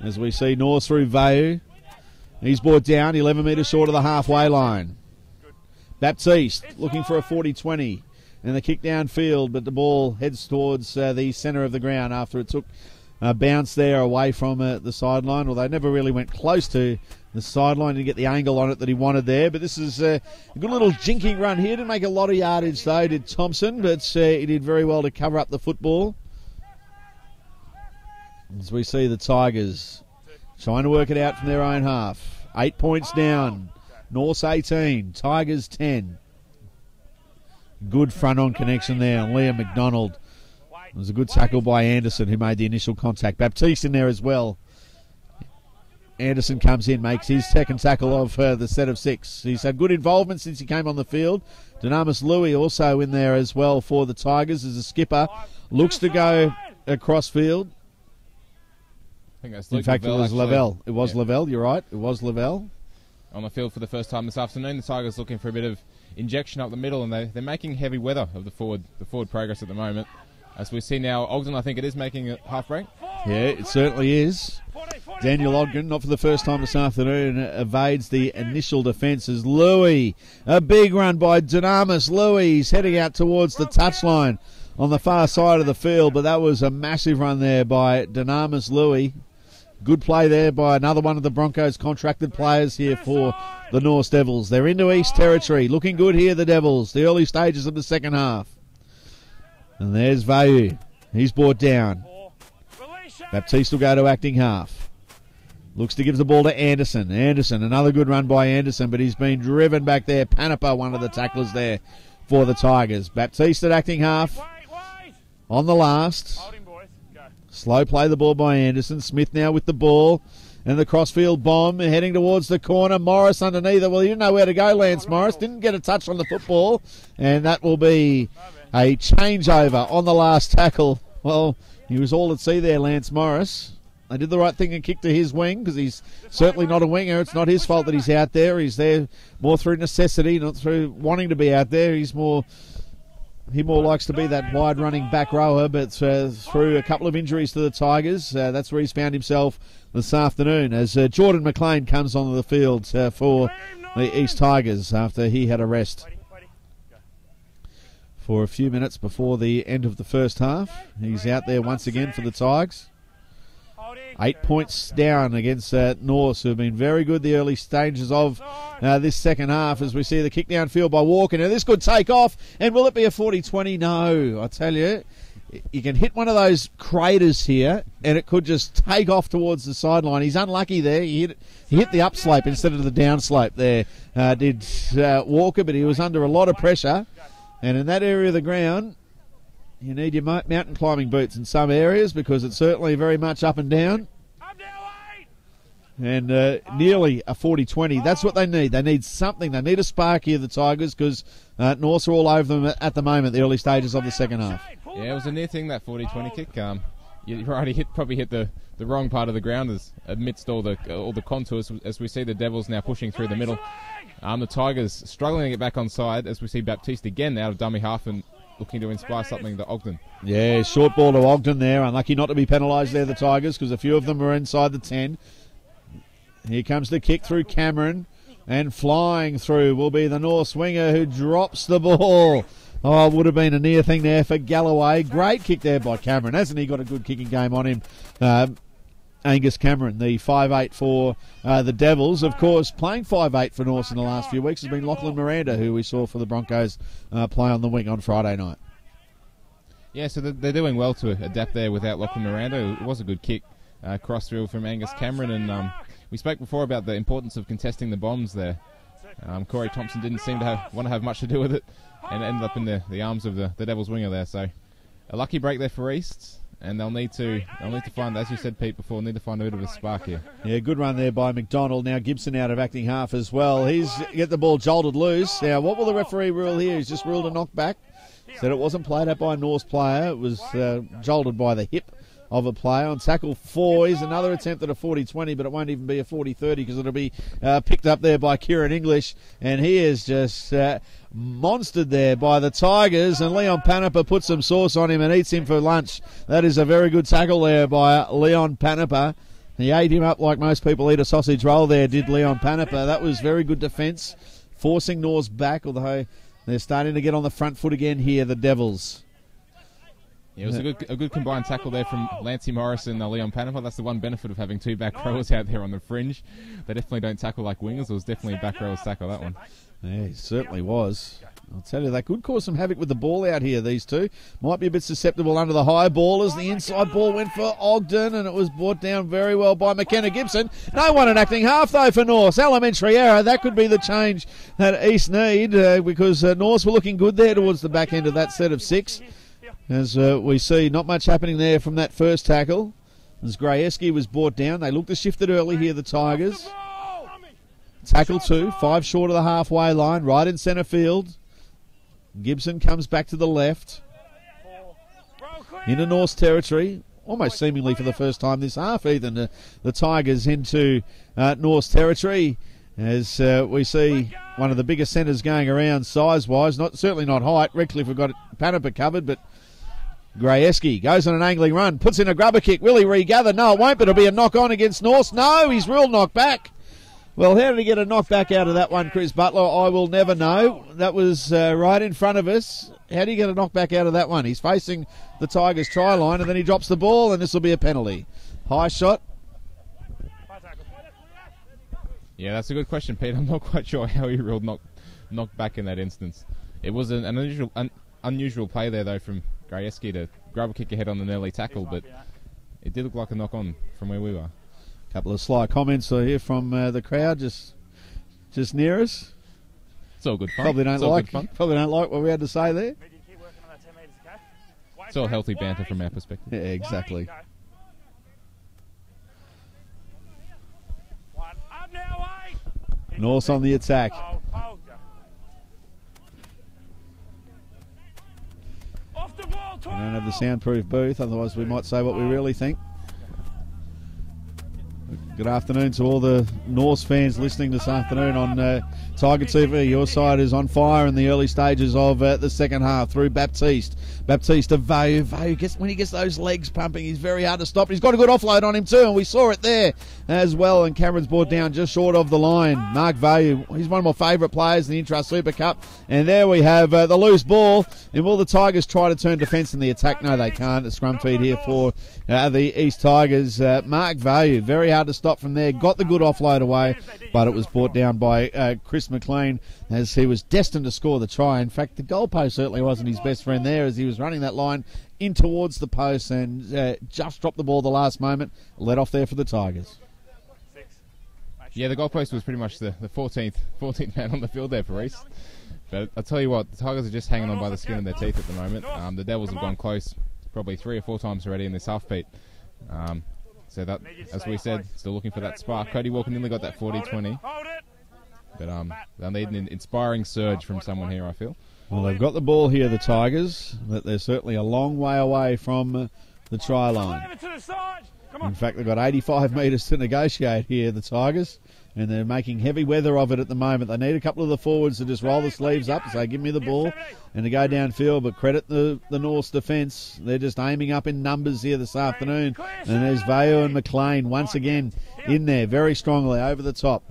[SPEAKER 2] As we see North through Vau. He's brought down 11 metres short of the halfway line. Baptiste looking for a 40-20. And the kick downfield, but the ball heads towards the centre of the ground after it took a bounce there away from the sideline, although never really went close to the sideline to get the angle on it that he wanted there. But this is a good little jinking run here. Didn't make a lot of yardage though, did Thompson, but he did very well to cover up the football. As we see the Tigers trying to work it out from their own half. 8 points down. North's 18, Tigers 10. Good front-on connection there on Liam McDonald. It was a good tackle by Anderson, who made the initial contact. Baptiste in there as well. Anderson comes in, makes his second tackle of the set of 6. He's had good involvement since he came on the field. Dynamis Louis also in there as well for the Tigers as a skipper. Looks to go across field.
[SPEAKER 4] I think that's
[SPEAKER 2] in fact,
[SPEAKER 4] Lavelle,
[SPEAKER 2] it was Lavelle. It was
[SPEAKER 4] yeah.
[SPEAKER 2] Lavelle, you're right. It was Lavelle.
[SPEAKER 4] On the field for the first time this afternoon. The Tigers looking for a bit of injection up the middle, and they're making heavy weather of the forward progress at the moment. As we see now, Ogden, I think it is making a half break.
[SPEAKER 2] Yeah, it certainly is. Daniel Ogden, not for the first time this afternoon, evades the initial defence as Louis. A big run by Dynamis Louis. He's heading out towards the touchline on the far side of the field, but that was a massive run there by Dynamis Louis. Good play there by another one of the Broncos contracted players here for the North Devils. They're into East Territory. Looking good here, the Devils. The early stages of the second half. And there's Vau. He's brought down. Baptiste will go to acting half. Looks to give the ball to Anderson. Anderson, another good run by Anderson, but he's been driven back there. Panapa, one of the tacklers there for the Tigers. Baptiste at acting half. On the last. Slow play the ball by Anderson. Smith now with the ball. And the crossfield bomb heading towards the corner. Morris underneath it. Well, you didn't know where to go, Lance Morris. Didn't get a touch on the football. And that will be a changeover on the last tackle. Well, he was all at sea there, Lance Morris. They did the right thing and kicked to his wing because he's certainly not a winger. It's not his fault that he's out there. He's there more through necessity, not through wanting to be out there. He more likes to be that wide-running back rower, but through a couple of injuries to the Tigers, that's where he's found himself this afternoon as Jordan McLean comes onto the field for the East Tigers after he had a rest for a few minutes before the end of the first half. He's out there once again for the Tigers. 8 points down against North, who have been very good the early stages of this second half as we see the kick downfield by Walker. Now this could take off, and will it be a 40-20? No, I tell you. You can hit one of those craters here, and it could just take off towards the sideline. He's unlucky there. He hit the upslope instead of the downslope there, did Walker, but he was under a lot of pressure. And in that area of the ground, you need your mountain climbing boots in some areas because it's certainly very much up and down. And nearly a 40-20. That's what they need. They need something. They need a spark here, the Tigers, because Norths are all over them at the moment, the early stages of the second half.
[SPEAKER 4] Yeah, it was a near thing, that 40-20 kick. You already probably hit the wrong part of the ground amidst all the contours as we see the Devils now pushing through the middle. The Tigers struggling to get back on side as we see Baptiste again out of dummy half and looking to inspire something to Ogden.
[SPEAKER 2] Yeah, short ball to Ogden there. Unlucky not to be penalised there, the Tigers, because a few of them are inside the 10. Here comes the kick through Cameron, and flying through will be the North swinger who drops the ball. Oh, it would have been a near thing there for Galloway. Great kick there by Cameron. Hasn't he got a good kicking game on him? Angus Cameron, the 5'8 for the Devils. Of course, playing 5'8 for North in the last few weeks has been Lachlan Miranda, who we saw for the Broncos play on the wing on Friday night.
[SPEAKER 4] Yeah, so they're doing well to adapt there without Lachlan Miranda. It was a good kick cross-field from Angus Cameron, and we spoke before about the importance of contesting the bombs there. Corey Thompson didn't seem to want to have much to do with it and ended up in the arms of the Devils winger there. So a lucky break there for East. And they'll need to find, as you said, Pete, before, need to find a bit of a spark here. Yeah,
[SPEAKER 2] good run there by McDonald. Now Gibson out of acting half as well. He's get the ball jolted loose. Now, what will the referee rule here? He's just ruled a knockback. Said it wasn't played out by a North player. It was jolted by the hip of a play. On tackle 4 is another attempt at a 40-20, but it won't even be a 40-30 because it'll be picked up there by Kieran English, and he is just monstered there by the Tigers, and Leon Panapa puts some sauce on him and eats him for lunch. That is a very good tackle there by Leon Panapa. He ate him up like most people eat a sausage roll there, did Leon Panapa. That was very good defence, forcing Norse back, although they're starting to get on the front foot again here, the Devils.
[SPEAKER 4] Yeah, it was a good combined tackle there from Lancey Morris and Leon Panapa. That's the one benefit of having 2 back rowers out there on the fringe. They definitely don't tackle like wingers. It was definitely a back rowers tackle, that one.
[SPEAKER 2] Yeah, it certainly was. I'll tell you, they could cause some havoc with the ball out here, these two. Might be a bit susceptible under the high ball as the inside ball went for Ogden, and it was brought down very well by McKenna Gibson. No one in acting half, though, for Norse. Elementary error. That could be the change that East need because Norse were looking good there towards the back end of that set of 6. As we see, not much happening there from that first tackle. As Grayeski was brought down, they looked to shift it early here, the Tigers. Tackle 2, 5 short of the halfway line, right in centre field. Gibson comes back to the left. Into Norse territory, almost seemingly for the first time this half, Ethan. The Tigers into Norse territory. As we see one of the biggest centres going around size-wise, certainly not height. Redcliffe have got Panapa covered, but Grayeski goes on an angling run, puts in a grubber kick. Will he regather? No, it won't, but it'll be a knock-on against Norse. No, he's real knocked back. Well, how did he get a knockback out of that one, Chris Butler? I will never know. That was right in front of us. How do you get a knockback out of that one? He's facing the Tigers' try line, and then he drops the ball, and this will be a penalty. High shot.
[SPEAKER 4] Yeah, that's a good question, Pete. I'm not quite sure how he ruled knocked back in that instance. It was an unusual play there, though, from Grayeski to grab a kick ahead on an early tackle, but it did look like a knock-on from where we were.
[SPEAKER 2] A couple of sly comments here from the crowd just near us.
[SPEAKER 4] It's all good fun.
[SPEAKER 2] Probably don't like what we had to say there.
[SPEAKER 4] It's all healthy banter from our perspective.
[SPEAKER 2] Yeah, exactly. Norse on the attack. We don't have the soundproof booth, otherwise we might say what we really think. Good afternoon to all the Norse fans listening this afternoon on Tiger TV. Your side is on fire in the early stages of the second half through Baptiste. Baptiste to Vau. When he gets those legs pumping, he's very hard to stop. He's got a good offload on him too, and we saw it there as well. And Cameron's brought down just short of the line. Mark Vau, he's one of my favourite players in the Intrust Super Cup. And there we have the loose ball. And will the Tigers try to turn defence in the attack? No, they can't. A scrum feed here for the East Tigers. Mark Vau, very hard to stop from there. Got the good offload away, but it was brought down by Chris McLean as he was destined to score the try. In fact, the goalpost certainly wasn't his best friend there as he was running that line in towards the post and just dropped the ball at the last moment. Let off there for the Tigers.
[SPEAKER 4] Yeah, the goalpost was pretty much the 14th man on the field there for East. But I'll tell you what, the Tigers are just hanging on by the skin of their teeth at the moment. The Devils have gone close probably 3 or 4 times already in this half beat. So that, as we said, still looking for that spark. Cody Walker nearly got that 40-20. But they'll need an inspiring surge from someone here, I feel.
[SPEAKER 2] Well, they've got the ball here, the Tigers, but they're certainly a long way away from the try line. In fact, they've got 85 metres to negotiate here, the Tigers, and they're making heavy weather of it at the moment. They need a couple of the forwards to just roll the sleeves up and say, give me the ball, and to go downfield, but credit the North's defence. They're just aiming up in numbers here this afternoon. And there's Vau and McLean once again in there very strongly over the top.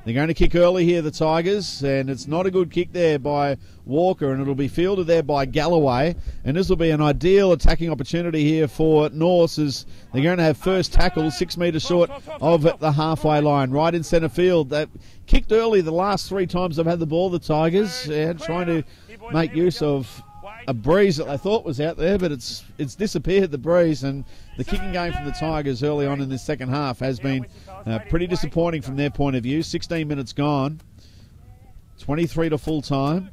[SPEAKER 2] They're going to kick early here, the Tigers, and it's not a good kick there by Walker, and it'll be fielded there by Galloway. And this will be an ideal attacking opportunity here for Norse as they're going to have first tackle 6 metres short of the halfway line, right in centre field. They kicked early the last 3 times they've had the ball, the Tigers, trying to make use of a breeze that they thought was out there, but it's disappeared, the breeze, and the kicking game from the Tigers early on in this second half has been pretty disappointing from their point of view. 16 minutes gone, 23 to full time,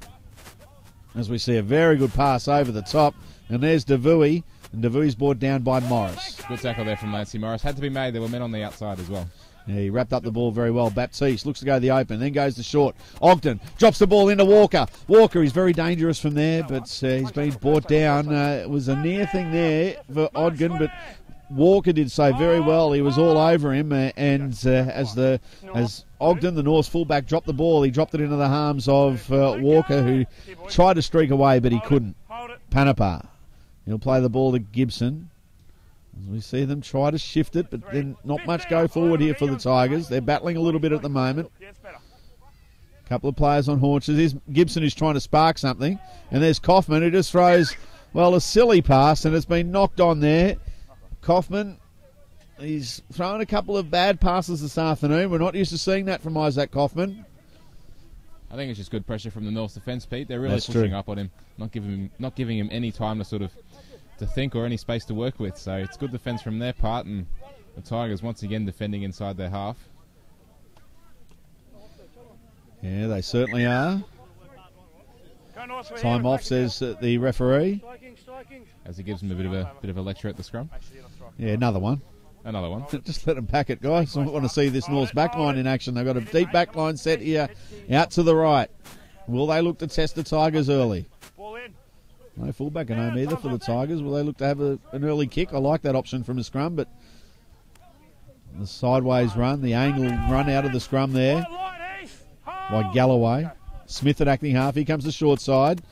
[SPEAKER 2] as we see a very good pass over the top, and there's DeVuey, and DeVuey's brought down by Morris.
[SPEAKER 4] Good tackle there from Lancey Morris. Had to be made. There were men on the outside as well.
[SPEAKER 2] Yeah, he wrapped up the ball very well. Baptiste looks to go the open, then goes the short. Ogden drops the ball into Walker. Walker is very dangerous from there, but he's been brought down. It was a near thing there for Ogden, but Walker did so very well. He was all over him, and as Ogden, the North's fullback, dropped the ball, he dropped it into the arms of Walker, who tried to streak away, but he couldn't. Panapa. He'll play the ball to Gibson. As we see them try to shift it, but then not much go forward here for the Tigers. They're battling a little bit at the moment. A couple of players on haunches. Here's Gibson, who's trying to spark something. And there's Kaufman, who just throws, well, a silly pass, and it's been knocked on there. Kaufman, he's thrown a couple of bad passes this afternoon. We're not used to seeing that from Isaac Kaufman.
[SPEAKER 4] I think it's just good pressure from the North's defence, Pete. They're really pushing up on him, not giving him any time to sort of to think or any space to work with. So it's good defence from their part, and the Tigers once again defending inside their half.
[SPEAKER 2] Yeah, they certainly are. Time off, says the referee,
[SPEAKER 4] as he gives them a bit of a lecture at the scrum.
[SPEAKER 2] Yeah, another one. Just let them pack it, guys. I want to see this North's backline in action. They've got a deep backline set here, out to the right. Will they look to test the Tigers early? No fullback at home either for the Tigers. Will they look to have an early kick? I like that option from the scrum, but the sideways run, the angle run out of the scrum there by Galloway. Smith at acting half. Here comes the short side.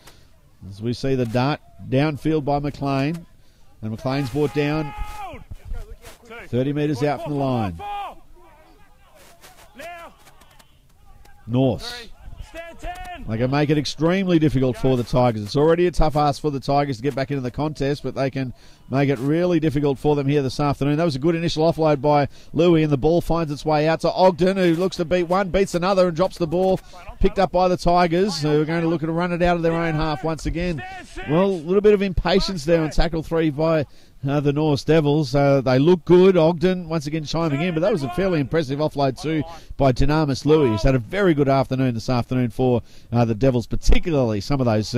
[SPEAKER 2] As we see the dart downfield by McLean. And McLean's brought down 30 metres out from the line. North. They can make it extremely difficult for the Tigers. It's already a tough ask for the Tigers to get back into the contest, but they can make it really difficult for them here this afternoon. That was a good initial offload by Louis, and the ball finds its way out to Ogden, who looks to beat one, beats another, and drops the ball. Picked up by the Tigers, who are going to look to run it out of their own half once again. Well, a little bit of impatience there on tackle 3 by the North Devils. They look good. Ogden once again chiming in, but that was a fairly impressive offload too by Dynamis Louis, who's had a very good afternoon this afternoon for the Devils, particularly some of those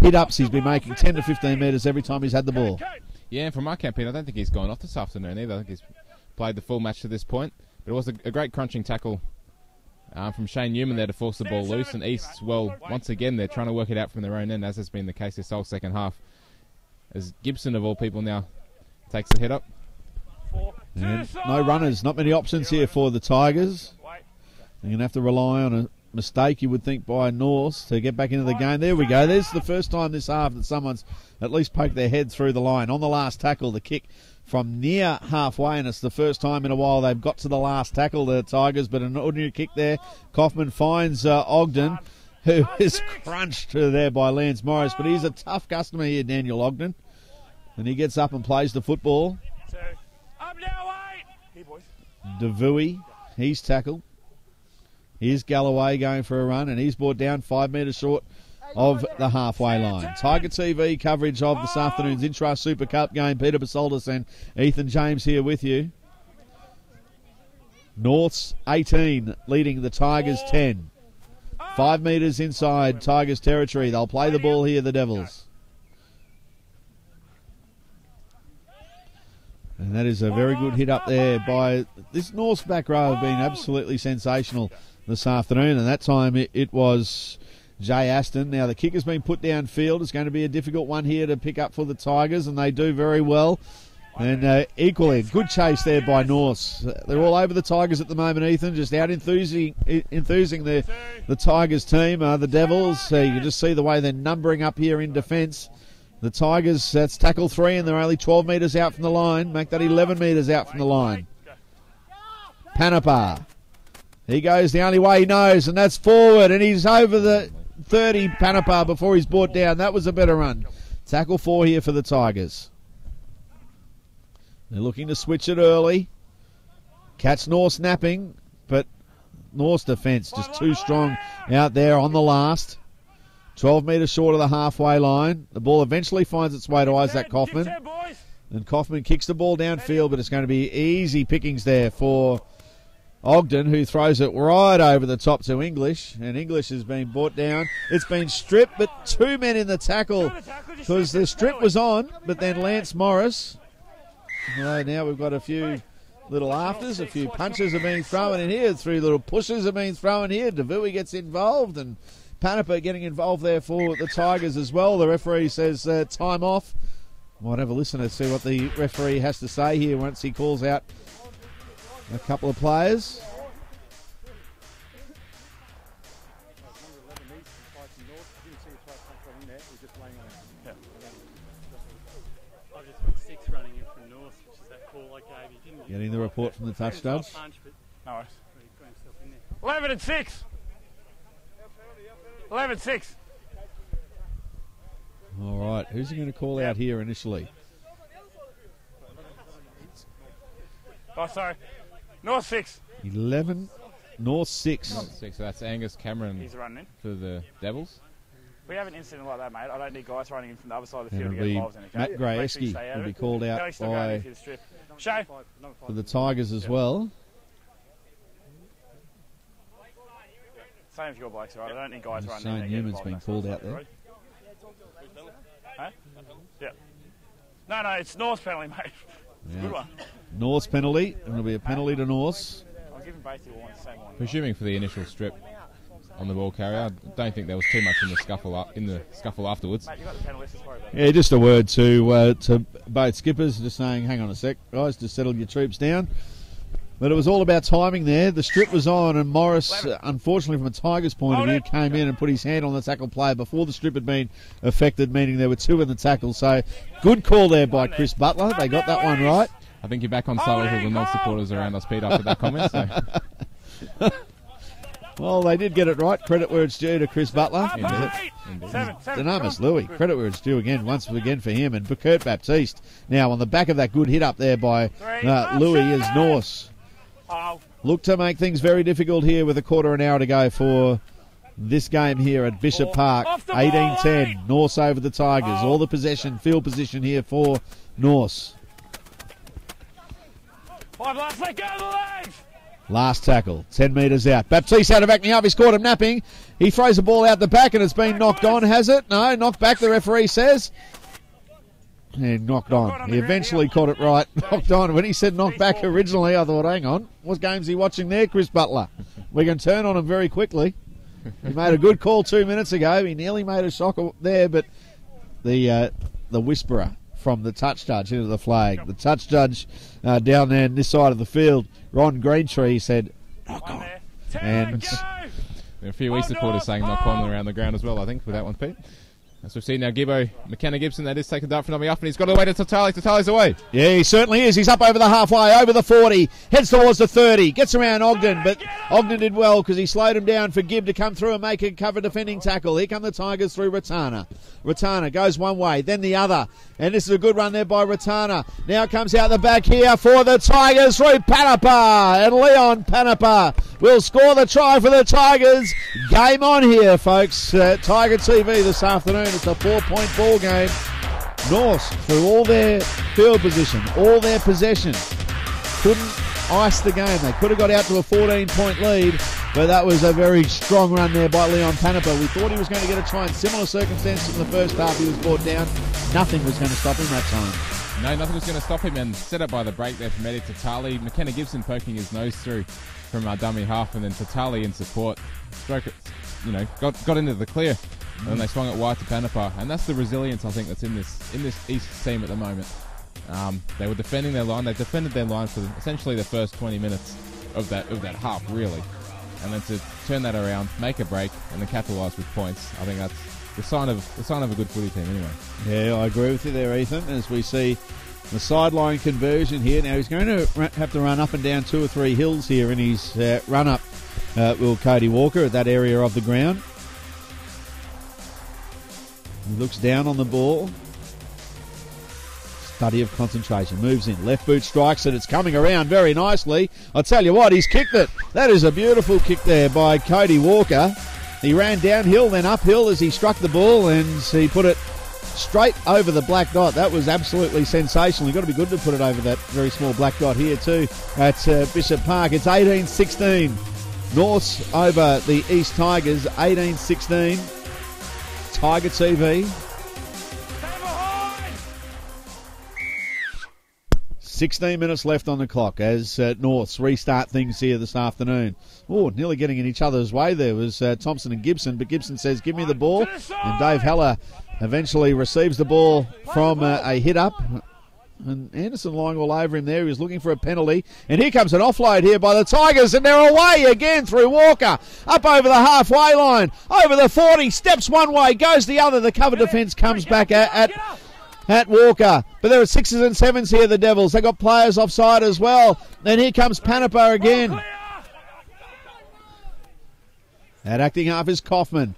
[SPEAKER 2] hit-ups he's been making 10 to 15 metres every time he's had the ball.
[SPEAKER 4] Yeah, and from my campaign, I don't think he's gone off this afternoon either. I think he's played the full match to this point, but it was a great crunching tackle from Shane Newman there to force the ball loose, and East, well, once again, they're trying to work it out from their own end, as has been the case this whole second half, as Gibson, of all people, now takes the head up.
[SPEAKER 2] And no runners, not many options here for the Tigers. They're going to have to rely on a mistake, you would think, by North to get back into the game. There we go. There's the first time this half that someone's at least poked their head through the line. On the last tackle, the kick from near halfway, and it's the first time in a while they've got to the last tackle, the Tigers, but an ordinary kick there. Kaufman finds Ogden, who is crunched there by Lance Morris, but he's a tough customer here, Daniel Ogden, and he gets up and plays the football. DeVuey, he's tackled. Here's Galloway going for a run, and he's brought down 5 metres short of the halfway line. Tiger TV coverage of this afternoon's Intrust Super Cup game. Peter Basoldis and Ethan James here with you. North's 18 leading the Tigers 10. 5 metres inside Tigers territory. They'll play the ball here, the Devils. And that is a very good hit up there by this North's back row, have been absolutely sensational this afternoon, and that time it was Jay Aston. Now the kick has been put downfield. It's going to be a difficult one here to pick up for the Tigers, and they do very well. And equally, good chase there by North. They're all over the Tigers at the moment, Ethan, just out enthusing the Tigers team. The Devils, you can just see the way they're numbering up here in defence. The Tigers, that's tackle 3, and they're only 12 metres out from the line. Make that 11 metres out from the line. Panapa. He goes the only way he knows, and that's forward, and he's over the 30, Panapa, before he's brought down. That was a better run. Tackle 4 here for the Tigers. They're looking to switch it early. Catch North snapping, but North's defence just too strong out there on the last. 12 metres short of the halfway line. The ball eventually finds its way to Isaac Kaufman. And Kaufman kicks the ball downfield, but it's going to be easy pickings there for Ogden, who throws it right over the top to English. And English has been brought down. It's been stripped, but 2 men in the tackle because the strip was on, but then Lance Morris. Now we've got a few little afters, a few punches are being thrown in here, 3 little pushes are being thrown here. DeVuey gets involved, and Panapa getting involved there for the Tigers as well. The referee says time off. Might have a listen to see what the referee has to say here once he calls out a couple of players. Getting the report from the touch judge.
[SPEAKER 3] No. 11 and 6. 11-6.
[SPEAKER 2] All right, who's he going to call out here initially?
[SPEAKER 3] Oh, sorry. North 6.
[SPEAKER 2] 11, North 6.
[SPEAKER 4] North 6, so that's Angus Cameron.
[SPEAKER 3] He's running in.
[SPEAKER 4] For the Devils.
[SPEAKER 3] We have an incident like that, mate. I don't need guys running in from the other side of the field
[SPEAKER 2] And
[SPEAKER 3] to get involved in it.
[SPEAKER 2] Matt Grayeski will be called out by for the Tigers as well.
[SPEAKER 3] Same as your blokes, right? I don't need guys running in.
[SPEAKER 2] Shane Newman's been called out there.
[SPEAKER 3] Huh? Yeah. No, it's North's penalty, mate. It's a good one.
[SPEAKER 2] North's penalty, and it'll be a penalty to North.
[SPEAKER 3] I'll give them both the same one.
[SPEAKER 4] Presuming for the initial strip on the ball carrier, I don't think there was too much in the scuffle afterwards.
[SPEAKER 3] Mate, you got the penalty, just worry about it.
[SPEAKER 2] Yeah, just a word to both skippers, just saying, hang on a sec, guys, just settle your troops down. But it was all about timing there. The strip was on, and Morris, unfortunately from a Tigers point of view, came in and put his hand on the tackle player before the strip had been affected, meaning there were two in the tackle. So good call there by Chris Butler. They got that one right.
[SPEAKER 4] I think you're back on side with all the non-supporters around us, Pete, after that comment. So.
[SPEAKER 2] Well, they did get it right. Credit where it's due to Chris Butler. Dynamis Louis. Credit where it's due once again for him. And Kurt Baptiste. Now on the back of that good hit up there by Louis is Norse. Look to make things very difficult here with a quarter an hour to go for this game here at Bishop Park. 18-10. Norse over the Tigers. All the possession, field position here for Norse.
[SPEAKER 3] 5 last, let go of the legs.
[SPEAKER 2] Last tackle, 10 metres out. Baptiste out of backing up. He's caught him napping. He throws the ball out the back and it's been knocked on, has it? No, knocked back, the referee says. And knocked on. He eventually caught it right. Knocked on. When he said knocked back originally, I thought, hang on, what game's he watching there, Chris Butler? We can turn on him very quickly. He made a good call 2 minutes ago. He nearly made a shocker there, but the whisperer from the touch judge into the flag. The touch judge down there on this side of the field, Ron Greentree, said, knock on. And
[SPEAKER 4] there are a few East supporters saying knock on around the ground as well, I think, with that one, Pete. As we've seen now, Gibbo, McKenna Gibson, that is taken up for Nami up, and he's got away to Tautali. Tautali's away.
[SPEAKER 2] Yeah, he certainly is. He's up over the halfway, over the 40, heads towards the 30, gets around Ogden, but Ogden did well because he slowed him down for Gibb to come through and make a cover defending tackle. Here come the Tigers through Ratana. Ratana goes one way, then the other, and this is a good run there by Ratana. Now comes out the back here for the Tigers through Panapa, and Leon Panapa will score the try for the Tigers. Game on here, folks. Tiger TV this afternoon. It's a 4-point ball game. North, through all their field position, all their possession, couldn't ice the game. They could have got out to a 14-point lead, but that was a very strong run there by Leon Panapa. We thought he was going to get a try in similar circumstances in the first half. He was brought down. Nothing was going to stop him that time.
[SPEAKER 4] No, nothing was going to stop him, and set up by the break there from Eddie Tautali. McKenna Gibson poking his nose through from our dummy half, and then Tautali in support. Stroke it, got into the clear. And then they swung it wide to Panapa, and that's the resilience I think that's in this East team at the moment. They were defending their line. They defended their line for essentially the first 20 minutes of that half, really. And then to turn that around, make a break, and then capitalise with points, I think that's the sign of a good footy team, anyway.
[SPEAKER 2] Yeah, I agree with you there, Ethan. As we see the sideline conversion here, now he's going to have to run up and down 2 or 3 hills here in his run up. Will Cody Walker at that area of the ground. He looks down on the ball. Study of concentration. Moves in. Left boot strikes it. It's coming around very nicely. I'll tell you what, he's kicked it. That is a beautiful kick there by Cody Walker. He ran downhill, then uphill as he struck the ball, and he put it straight over the black dot. That was absolutely sensational. You've got to be good to put it over that very small black dot here too at Bishop Park. It's 18-16. Norths over the East Tigers. 18-16. Tiger TV. 16 minutes left on the clock as Norths restart things here this afternoon. Oh, nearly getting in each other's way there was Thompson and Gibson, but Gibson says, give me the ball. And Dave Heller eventually receives the ball from a hit-up. And Anderson lying all over him there. He was looking for a penalty. And here comes an offload here by the Tigers. And they're away again through Walker. Up over the halfway line. Over the 40. Steps one way. Goes the other. The cover defence comes back at Walker. But there are 6s and 7s here, the Devils. They got players offside as well. And here comes Panapa again. At acting half is Kaufman.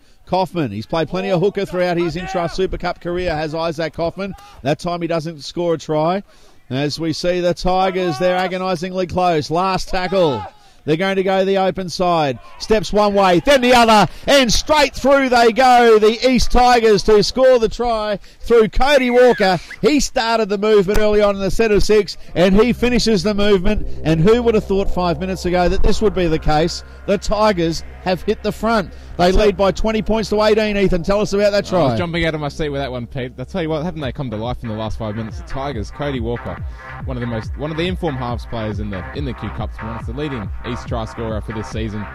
[SPEAKER 2] He's played plenty of hooker throughout his Intrust Super Cup career, has Isaac Kaufman. That time he doesn't score a try. As we see the Tigers, they're agonisingly close. Last tackle. They're going to go the open side. Steps one way, then the other, and straight through they go. The East Tigers to score the try through Cody Walker. He started the movement early on in the set of 6, and he finishes the movement. And who would have thought 5 minutes ago that this would be the case? The Tigers have hit the front. They lead by 20 points to 18, Ethan. Tell us about that try.
[SPEAKER 4] I was jumping out of my seat with that one, Pete. I'll tell you what, haven't they come to life in the last 5 minutes? The Tigers, Cody Walker, one of the informed halves players in the Q Cup, to be honest, the leading East try scorer for this season.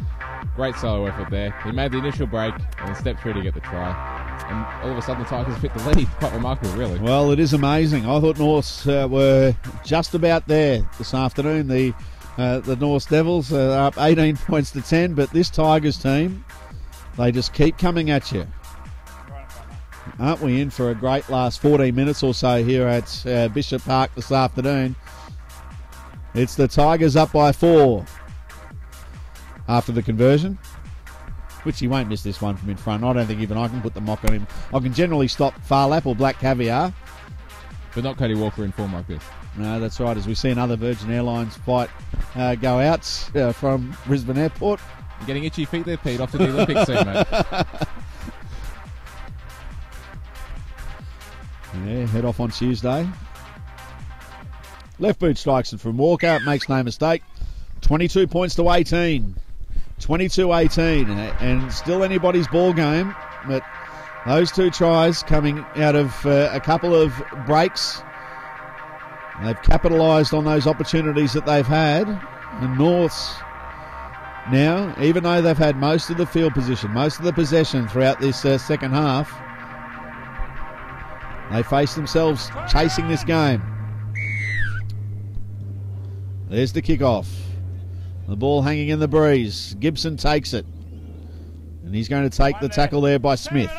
[SPEAKER 4] Great solo effort there. He made the initial break and then stepped through to get the try. And all of a sudden the Tigers hit the lead. Quite remarkable, really.
[SPEAKER 2] Well, it is amazing. I thought Norths were just about there this afternoon. The Norths Devils are up 18 points to 10, but this Tigers team, they just keep coming at you. Aren't we in for a great last 14 minutes or so here at Bishop Park this afternoon? It's the Tigers up by 4 after the conversion, which he won't miss this one from in front. I don't think even I can put the mock on him. I can generally stop Farlap or Black Caviar,
[SPEAKER 4] but not Cody Walker in form like this.
[SPEAKER 2] No, that's right. As we see another Virgin Airlines flight go out from Brisbane Airport.
[SPEAKER 4] You're getting itchy feet there, Pete, after the Olympics soon, mate.
[SPEAKER 2] Yeah, head off on Tuesday. Left boot strikes it from Walker. Makes no mistake. 22 points to 18. 22-18. And still anybody's ball game. But those two tries coming out of a couple of breaks. They've capitalised on those opportunities that they've had. And Norths now, even though they've had most of the field position, most of the possession throughout this second half, they face themselves chasing this game. There's the kickoff. The ball hanging in the breeze. Gibson takes it. And he's going to take the tackle there by Smith.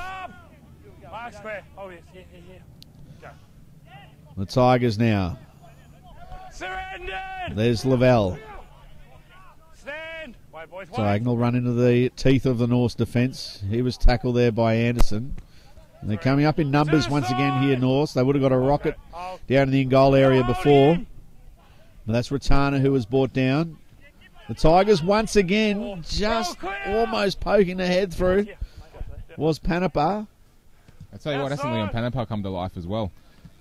[SPEAKER 2] The Tigers now. There's Lavelle. Diagonal run into the teeth of the North's defence. He was tackled there by Anderson. And they're coming up in numbers once again here, North. They would have got a rocket down in the in-goal area before. But that's Ratana who was brought down. The Tigers once again just almost poking the head through was Panapa.
[SPEAKER 4] I tell you what, hasn't Leon Panapa come to life as well?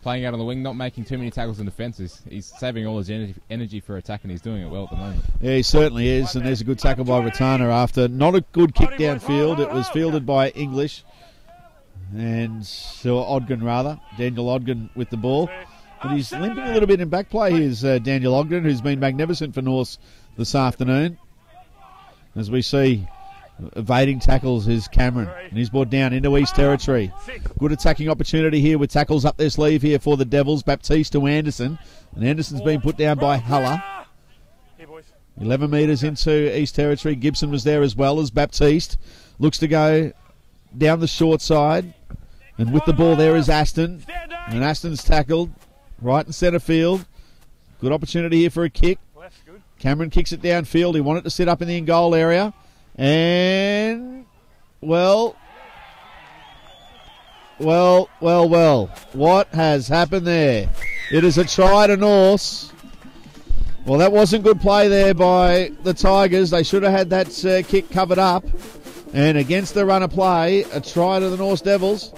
[SPEAKER 4] Playing out on the wing, not making too many tackles in defence. He's saving all his energy for attack, and he's doing it well at the moment.
[SPEAKER 2] Yeah, he certainly is, and there's a good tackle by Ratana after not a good kick downfield. It was fielded by English, and Ogden rather. Daniel Ogden with the ball. But he's limping a little bit in back play. Here's Daniel Ogden, who's been magnificent for Norths this afternoon. As we see, evading tackles is Cameron, and he's brought down into East Territory. Good attacking opportunity here with tackles up their sleeve here for the Devils. Baptiste to Anderson, and Anderson's been put down by Haller. 11 metres into East Territory. Gibson was there as well as Baptiste. Looks to go down the short side, and with the ball there is Aston, and Aston's tackled right in centre field. Good opportunity here for a kick. Cameron kicks it downfield. He wanted to sit up in the in-goal area. And, well. What has happened there? It is a try to Norths. Well, that wasn't good play there by the Tigers. They should have had that kick covered up. And against the run of play, a try to the Norths Devils.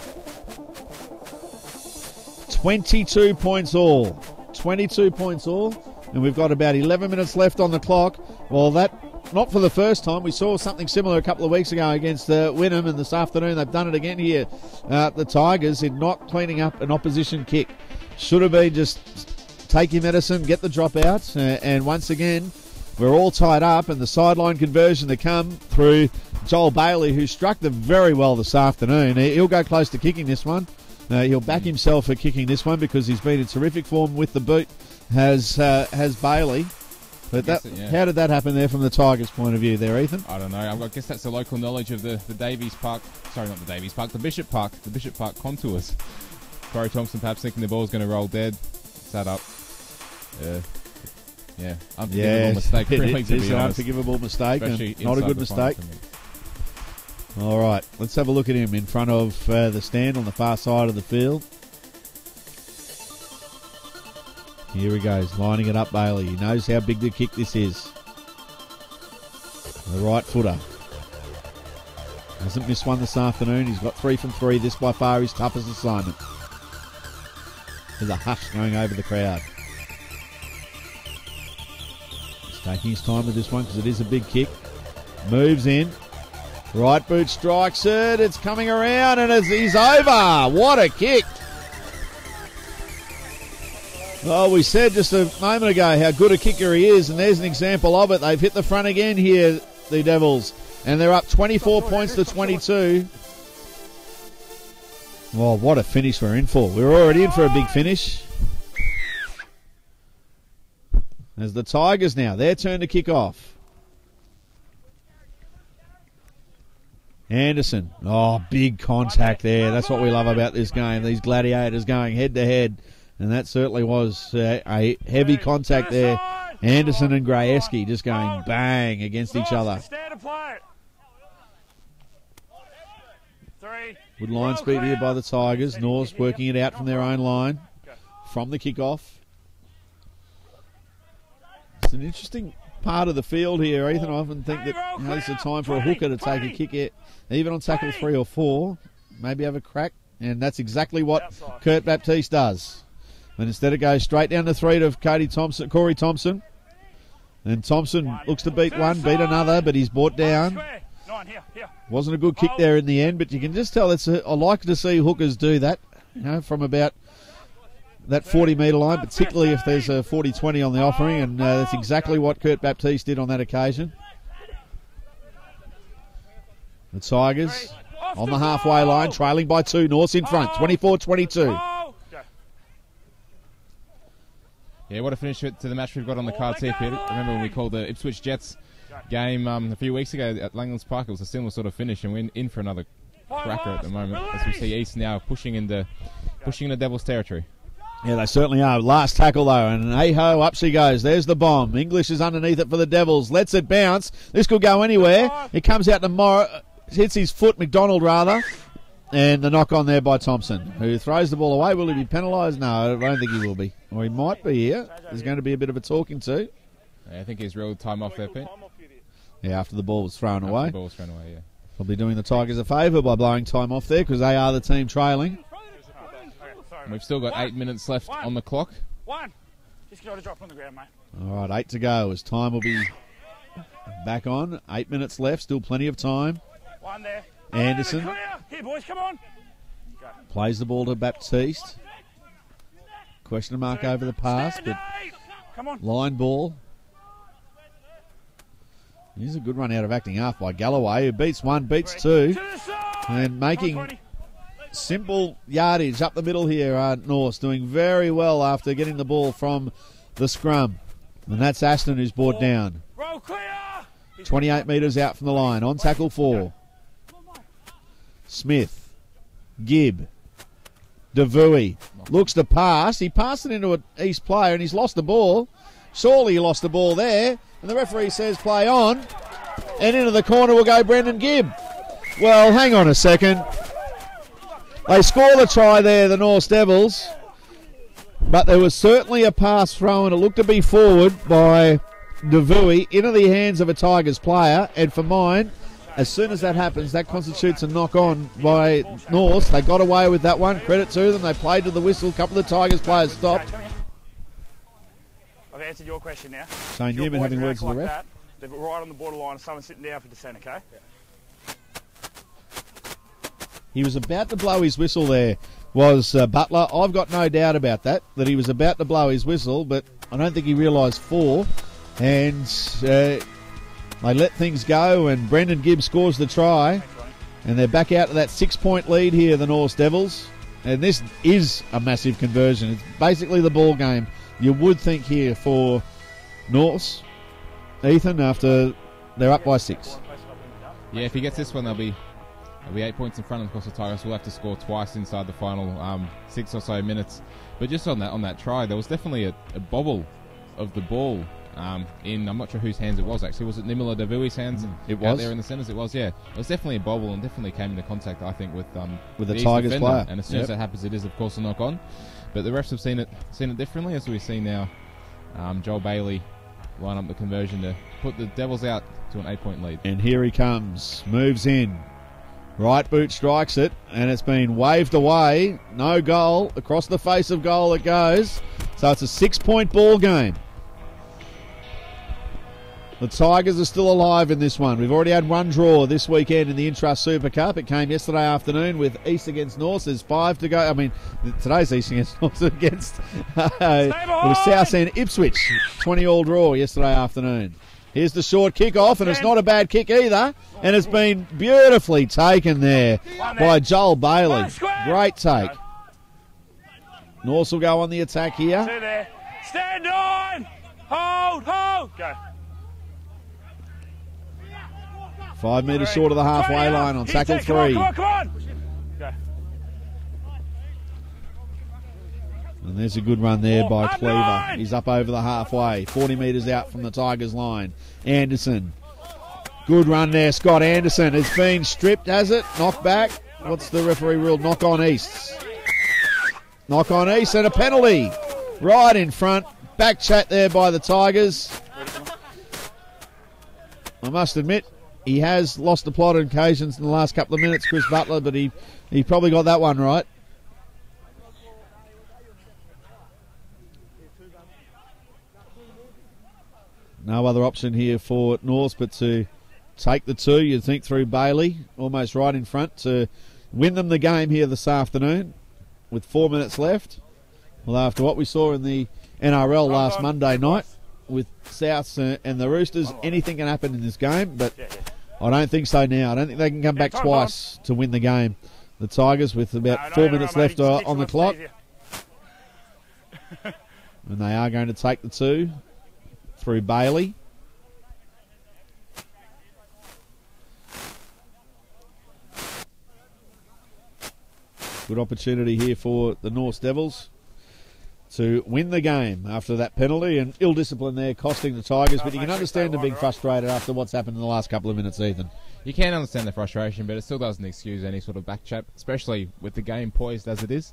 [SPEAKER 2] 22 points all. 22 points all. And we've got about 11 minutes left on the clock. Well, that, not for the first time. We saw something similar a couple of weeks ago against Wynnum, and this afternoon they've done it again here. The Tigers in not cleaning up an opposition kick. Should have been just take your medicine, get the drop out. And once again, we're all tied up, and the sideline conversion to come through Joel Bailey, who struck them very well this afternoon. He'll go close to kicking this one. He'll back himself for kicking this one because he's been in terrific form with the boot, has Bailey. But how did that happen there from the Tigers' point of view there, Ethan?
[SPEAKER 4] I don't know. I guess that's the local knowledge of the Davies Park. Sorry, not the Davies Park. The Bishop Park contours. Corey Thompson perhaps thinking the ball's going to roll dead. Sat up. Unforgivable mistake. Really,
[SPEAKER 2] it is an unforgivable mistake. And not a good mistake. All right, let's have a look at him in front of the stand on the far side of the field. Here he goes, lining it up, Bailey. He knows how big the kick this is. The right footer. Hasn't missed one this afternoon. He's got 3 from 3. This by far his toughest assignment. There's a hush going over the crowd. He's taking his time with this one because it is a big kick. Moves in. Right boot strikes it. It's coming around and he's over. What a kick. Well, we said just a moment ago how good a kicker he is, and there's an example of it. They've hit the front again here, the Devils, and they're up 24 points to 22. Well, what a finish we're in for. We're already in for a big finish. As the Tigers now, their turn to kick off. Anderson. Oh, big contact there. That's what we love about this game. These gladiators going head to head. And that certainly was a heavy contact there. Anderson and Grayeski just going bang against each other. Good line speed here by the Tigers. North's working it out from their own line. From the kickoff. It's an interesting part of the field here, Ethan. I often think that it's a time for a hooker to take a kick here, even on tackle 3 or 4. Maybe have a crack. And that's exactly what Kurt Baptiste does. And instead it goes straight down the 3 to Corey Thompson. And Thompson looks to beat one, beat another, but he's brought down. Wasn't a good kick there in the end, but you can just tell I like to see hookers do that, from about that 40-metre line, particularly if there's a 40-20 on the offering, and that's exactly what Kurt Baptiste did on that occasion. The Tigers on the halfway line, trailing by 2. North's in front, 24-22.
[SPEAKER 4] Yeah, what a finish to the match we've got on the cards here, Peter. Remember when we called the Ipswich Jets game a few weeks ago at Langlands Park? It was a similar sort of finish, and we're in for another cracker at the moment as we see East now pushing into Devils territory.
[SPEAKER 2] Yeah, they certainly are. Last tackle, though, and hey-ho, up she goes. There's the bomb. English is underneath it for the Devils. Lets it bounce. This could go anywhere. It comes out to hits his foot, McDonald, rather. And the knock on there by Thompson, who throws the ball away. Will he be penalised? No, I don't think he will be. Or he might be here. There's going to be a bit of a talking to.
[SPEAKER 4] Yeah, I think he's real time off there, Pete.
[SPEAKER 2] Yeah, after the ball was thrown away.
[SPEAKER 4] The ball was thrown away, yeah.
[SPEAKER 2] Probably doing the Tigers a favour by blowing time off there because they are the team trailing.
[SPEAKER 4] And we've still got 8 minutes left on the clock.
[SPEAKER 3] Just got to drop on the ground, mate.
[SPEAKER 2] All right, 8 to go as time will be back on. 8 minutes left, still plenty of time.
[SPEAKER 3] One there.
[SPEAKER 2] Anderson.
[SPEAKER 3] Here, boys, come on. Go.
[SPEAKER 2] Plays the ball to Baptiste. Question mark over the pass, but
[SPEAKER 3] come on.
[SPEAKER 2] Line ball. Here's a good run out of acting half by Galloway, who beats 1, beats 2. And making simple yardage up the middle here. North doing very well after getting the ball from the scrum. And that's Aston who's brought down. 28 metres out from the line. On tackle 4. Smith, Gibb, DeVuey looks to pass. He passed it into an East player and he's lost the ball. Surely he lost the ball there. And the referee says play on. And into the corner will go Brendon Gibb. Well, hang on a second. They score the try there, the North Devils. But there was certainly a pass thrown. It looked to be forward by DeVuey into the hands of a Tigers player. And for mine, as soon as that happens, that constitutes a knock-on by North. They got away with that one. Credit to them. They played to the whistle. A couple of the Tigers players stopped.
[SPEAKER 3] I've answered your question now.
[SPEAKER 2] Shane Newman having words with the ref.
[SPEAKER 3] They're right on the borderline of someone sitting down for dissent, okay?
[SPEAKER 2] He was about to blow his whistle there, was Butler. I've got no doubt about that he was about to blow his whistle, but I don't think he realised 4. And They let things go, and Brendon Gibb scores the try. And they're back out to that 6-point lead here, the Norse Devils. And this is a massive conversion. It's basically the ball game. You would think here for Norse, Ethan, after they're up by 6.
[SPEAKER 4] Yeah, if he gets this one, they'll be 8 points in front. And of course, the Tigers will have to score twice inside the final 6 or so minutes. But just on that try, there was definitely a bobble of the ball in, I'm not sure whose hands it was actually. Was it Nimila Davui's hands?
[SPEAKER 2] It was.
[SPEAKER 4] Out there in the centres? It was, yeah. It was definitely a bobble and definitely came into contact, I think, with
[SPEAKER 2] the Tigers
[SPEAKER 4] defender.
[SPEAKER 2] player.
[SPEAKER 4] And as soon as that happens, it is, of course, a knock on. But the refs have seen it differently, as we see now. Joel Bailey line up the conversion to put the Devils out to an 8-point lead.
[SPEAKER 2] And here he comes, moves in. Right boot strikes it, and it's been waved away. No goal. Across the face of goal it goes. So it's a 6-point ball game. The Tigers are still alive in this one. We've already had one draw this weekend in the Intrust Super Cup. It came yesterday afternoon with East against North. There's 5 to go. I mean, today's East against North against it was Southend Ipswich. 20-all draw yesterday afternoon. Here's the short kick off, and it's not a bad kick either. And it's been beautifully taken there by Joel Bailey. Great take. North will go on the attack here.
[SPEAKER 3] Stand on! Hold! Go.
[SPEAKER 2] 5 metres short of the halfway line on tackle 3.
[SPEAKER 3] Come on! Go.
[SPEAKER 2] And there's a good run there by Cleaver. He's up over the halfway. 40 metres out from the Tigers line. Anderson. Good run there, Scott Anderson. It's been stripped, has it? Knocked back. What's the referee rule? Knock on East. Knock on East and a penalty. Right in front. Back chat there by the Tigers. I must admit, he has lost the plot on occasions in the last couple of minutes, Chris Butler, but he probably got that one right. No other option here for North but to take the 2, you'd think, through Bailey, almost right in front, to win them the game here this afternoon with 4 minutes left. Well, after what we saw in the NRL last Monday night with Souths and the Roosters, anything can happen in this game, but I don't think so now. I don't think they can come back twice to win the game. The Tigers with about 4 minutes left on the clock. And they are going to take the 2 through Bailey. Good opportunity here for the North Devils to win the game after that penalty, and ill discipline there costing the Tigers, but you can understand them being frustrated after what's happened in the last couple of minutes, Ethan.
[SPEAKER 4] You can understand the frustration, but it still doesn't excuse any sort of back chat, especially with the game poised as it is.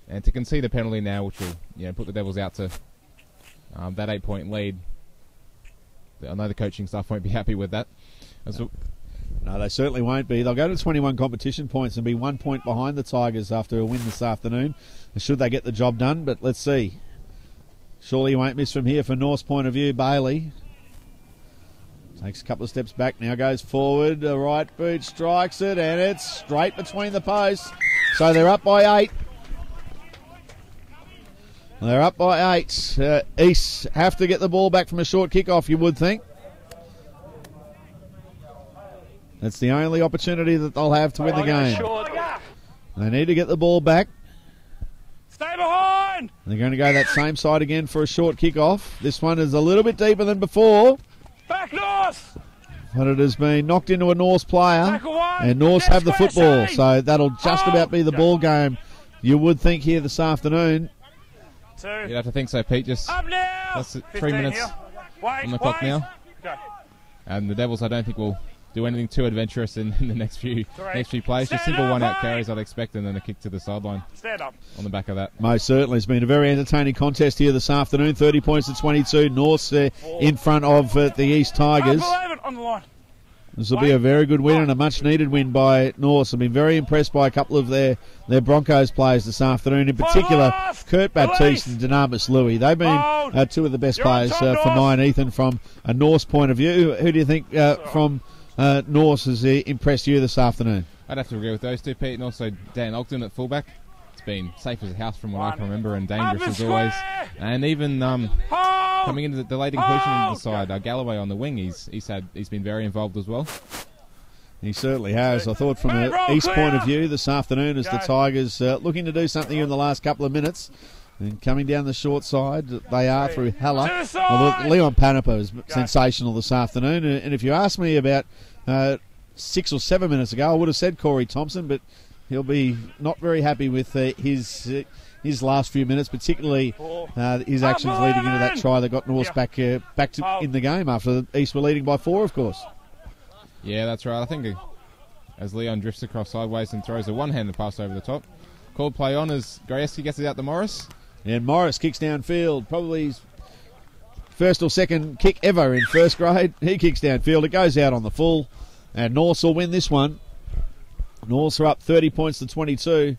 [SPEAKER 4] And to concede a penalty now, which will put the Devils out to that 8-point lead, I know the coaching staff won't be happy with that.
[SPEAKER 2] No, they certainly won't be. They'll go to 21 competition points and be 1 point behind the Tigers after a win this afternoon, should they get the job done. But let's see. Surely you won't miss from here for North's point of view. Bailey takes a couple of steps back, now goes forward. The right boot strikes it, and it's straight between the posts. So they're up by 8. They're up by 8. East have to get the ball back from a short kick-off, you would think. That's the only opportunity that they'll have to win the game. They need to get the ball back.
[SPEAKER 3] Stay behind!
[SPEAKER 2] They're going to go that same side again for a short kick-off. This one is a little bit deeper than before.
[SPEAKER 3] Back North!
[SPEAKER 2] But it has been knocked into a North player. And North have the football. So that'll just about be the ball game, you would think, here this afternoon.
[SPEAKER 3] 2.
[SPEAKER 4] You'd have to think so, Pete. Just
[SPEAKER 3] up now!
[SPEAKER 4] That's 3 minutes on the clock now.
[SPEAKER 3] Go.
[SPEAKER 4] And the Devils, I don't think, will do anything too adventurous in the next few plays. Just simple one-out carries, I'd expect, and then a kick to the sideline.
[SPEAKER 3] Stand up.
[SPEAKER 4] On the back of that.
[SPEAKER 2] Most certainly. It's been a very entertaining contest here this afternoon. 30 points to 22. North in front of the East Tigers.
[SPEAKER 3] On the line.
[SPEAKER 2] This will be a very good win and a much-needed win by North. I've been very impressed by a couple of their Broncos players this afternoon. In particular, Kurt Baptiste and Dynamis Louis. They've been 2 of the best players for mine, Ethan, from a North point of view. Who do you think from North has impressed you this afternoon?
[SPEAKER 4] I'd have to agree with those two, Pete, and also Dan Ogden at fullback. It's been safe as a house from what I can remember, and dangerous as always. And even coming into the late inclusion into the side. Galloway on the wing, he's been very involved as well.
[SPEAKER 2] He certainly has. I thought from the East point of view this afternoon as the Tigers looking to do something in the last couple of minutes. And coming down the short side, they are through Heller. Well, Leon Panapa is sensational this afternoon. And if you asked me about 6 or 7 minutes ago, I would have said Corey Thompson, but he'll be not very happy with his last few minutes, particularly his actions leading into that try that got Norse back in the game after the East were leading by 4, of course.
[SPEAKER 4] Yeah, that's right. I think as Leon drifts across sideways and throws a one-handed pass over the top, called play on as Grajewski gets it out to Morris.
[SPEAKER 2] And Morris kicks downfield, probably his first or second kick ever in first grade. He kicks downfield. It goes out on the full, and Norse will win this one. Norse are up 30 points to 22.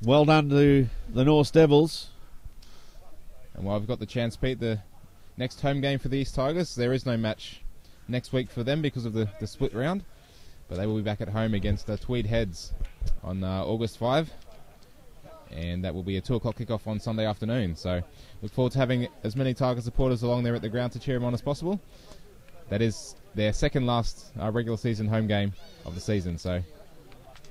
[SPEAKER 2] Well done to the Norse Devils.
[SPEAKER 4] And while we've got the chance, Pete, the next home game for the East Tigers, there is no match next week for them because of the split round, but they will be back at home against Tweed Heads on August 5, and that will be a 2 o'clock kickoff on Sunday afternoon. So look forward to having as many Tiger supporters along there at the ground to cheer them on as possible. That is their second last regular season home game of the season, so it'll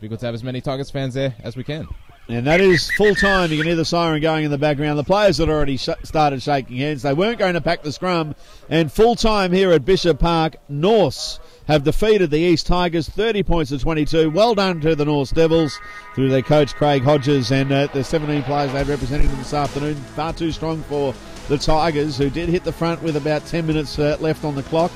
[SPEAKER 4] be good to have as many Tigers fans there as we can.
[SPEAKER 2] And that is full time. You can hear the siren going in the background. The players had already started shaking hands. They weren't going to pack the scrum. And full time here at Bishop Park, Norse have defeated the East Tigers 30 points to 22. Well done to the Norse Devils through their coach Craig Hodges and the 17 players they representing them this afternoon. Far too strong for the Tigers, who did hit the front with about 10 minutes left on the clock.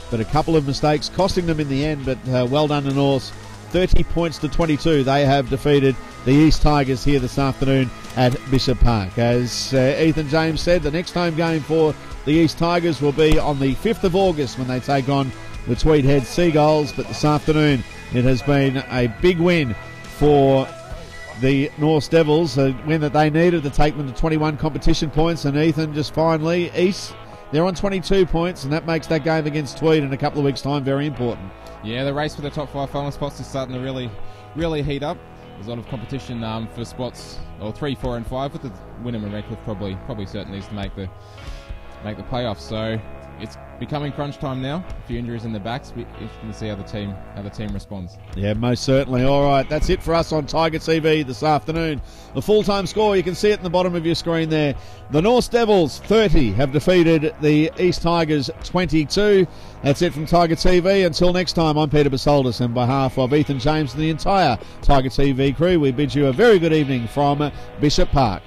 [SPEAKER 2] But a couple of mistakes costing them in the end. But well done to Norse. 30 points to 22. They have defeated the East Tigers here this afternoon at Bishop Park. As Ethan James said, the next home game for the East Tigers will be on the 5th of August when they take on the Tweed Head Seagulls. But this afternoon it has been a big win for the Norse Devils, a win that they needed to take them to 21 competition points. And Ethan, just finally, East, they're on 22 points, and that makes that game against Tweed in a couple of weeks' time very important.
[SPEAKER 4] Yeah, the race for the top 5 final spots is starting to really heat up. There's a lot of competition for spots, or 3, 4 and 5, with the Wynnum and Redcliffe probably certain needs to make the playoffs. So it's becoming crunch time now. A few injuries in the backs. We're interested to see how the team responds.
[SPEAKER 2] Yeah, most certainly. All right, that's it for us on Tiger TV this afternoon. The full-time score, you can see it in the bottom of your screen there. The Norse Devils 30 have defeated the East Tigers 22. That's it from Tiger TV. Until next time, I'm Peter Basoldis, and on behalf of Ethan James and the entire Tiger TV crew, we bid you a very good evening from Bishop Park.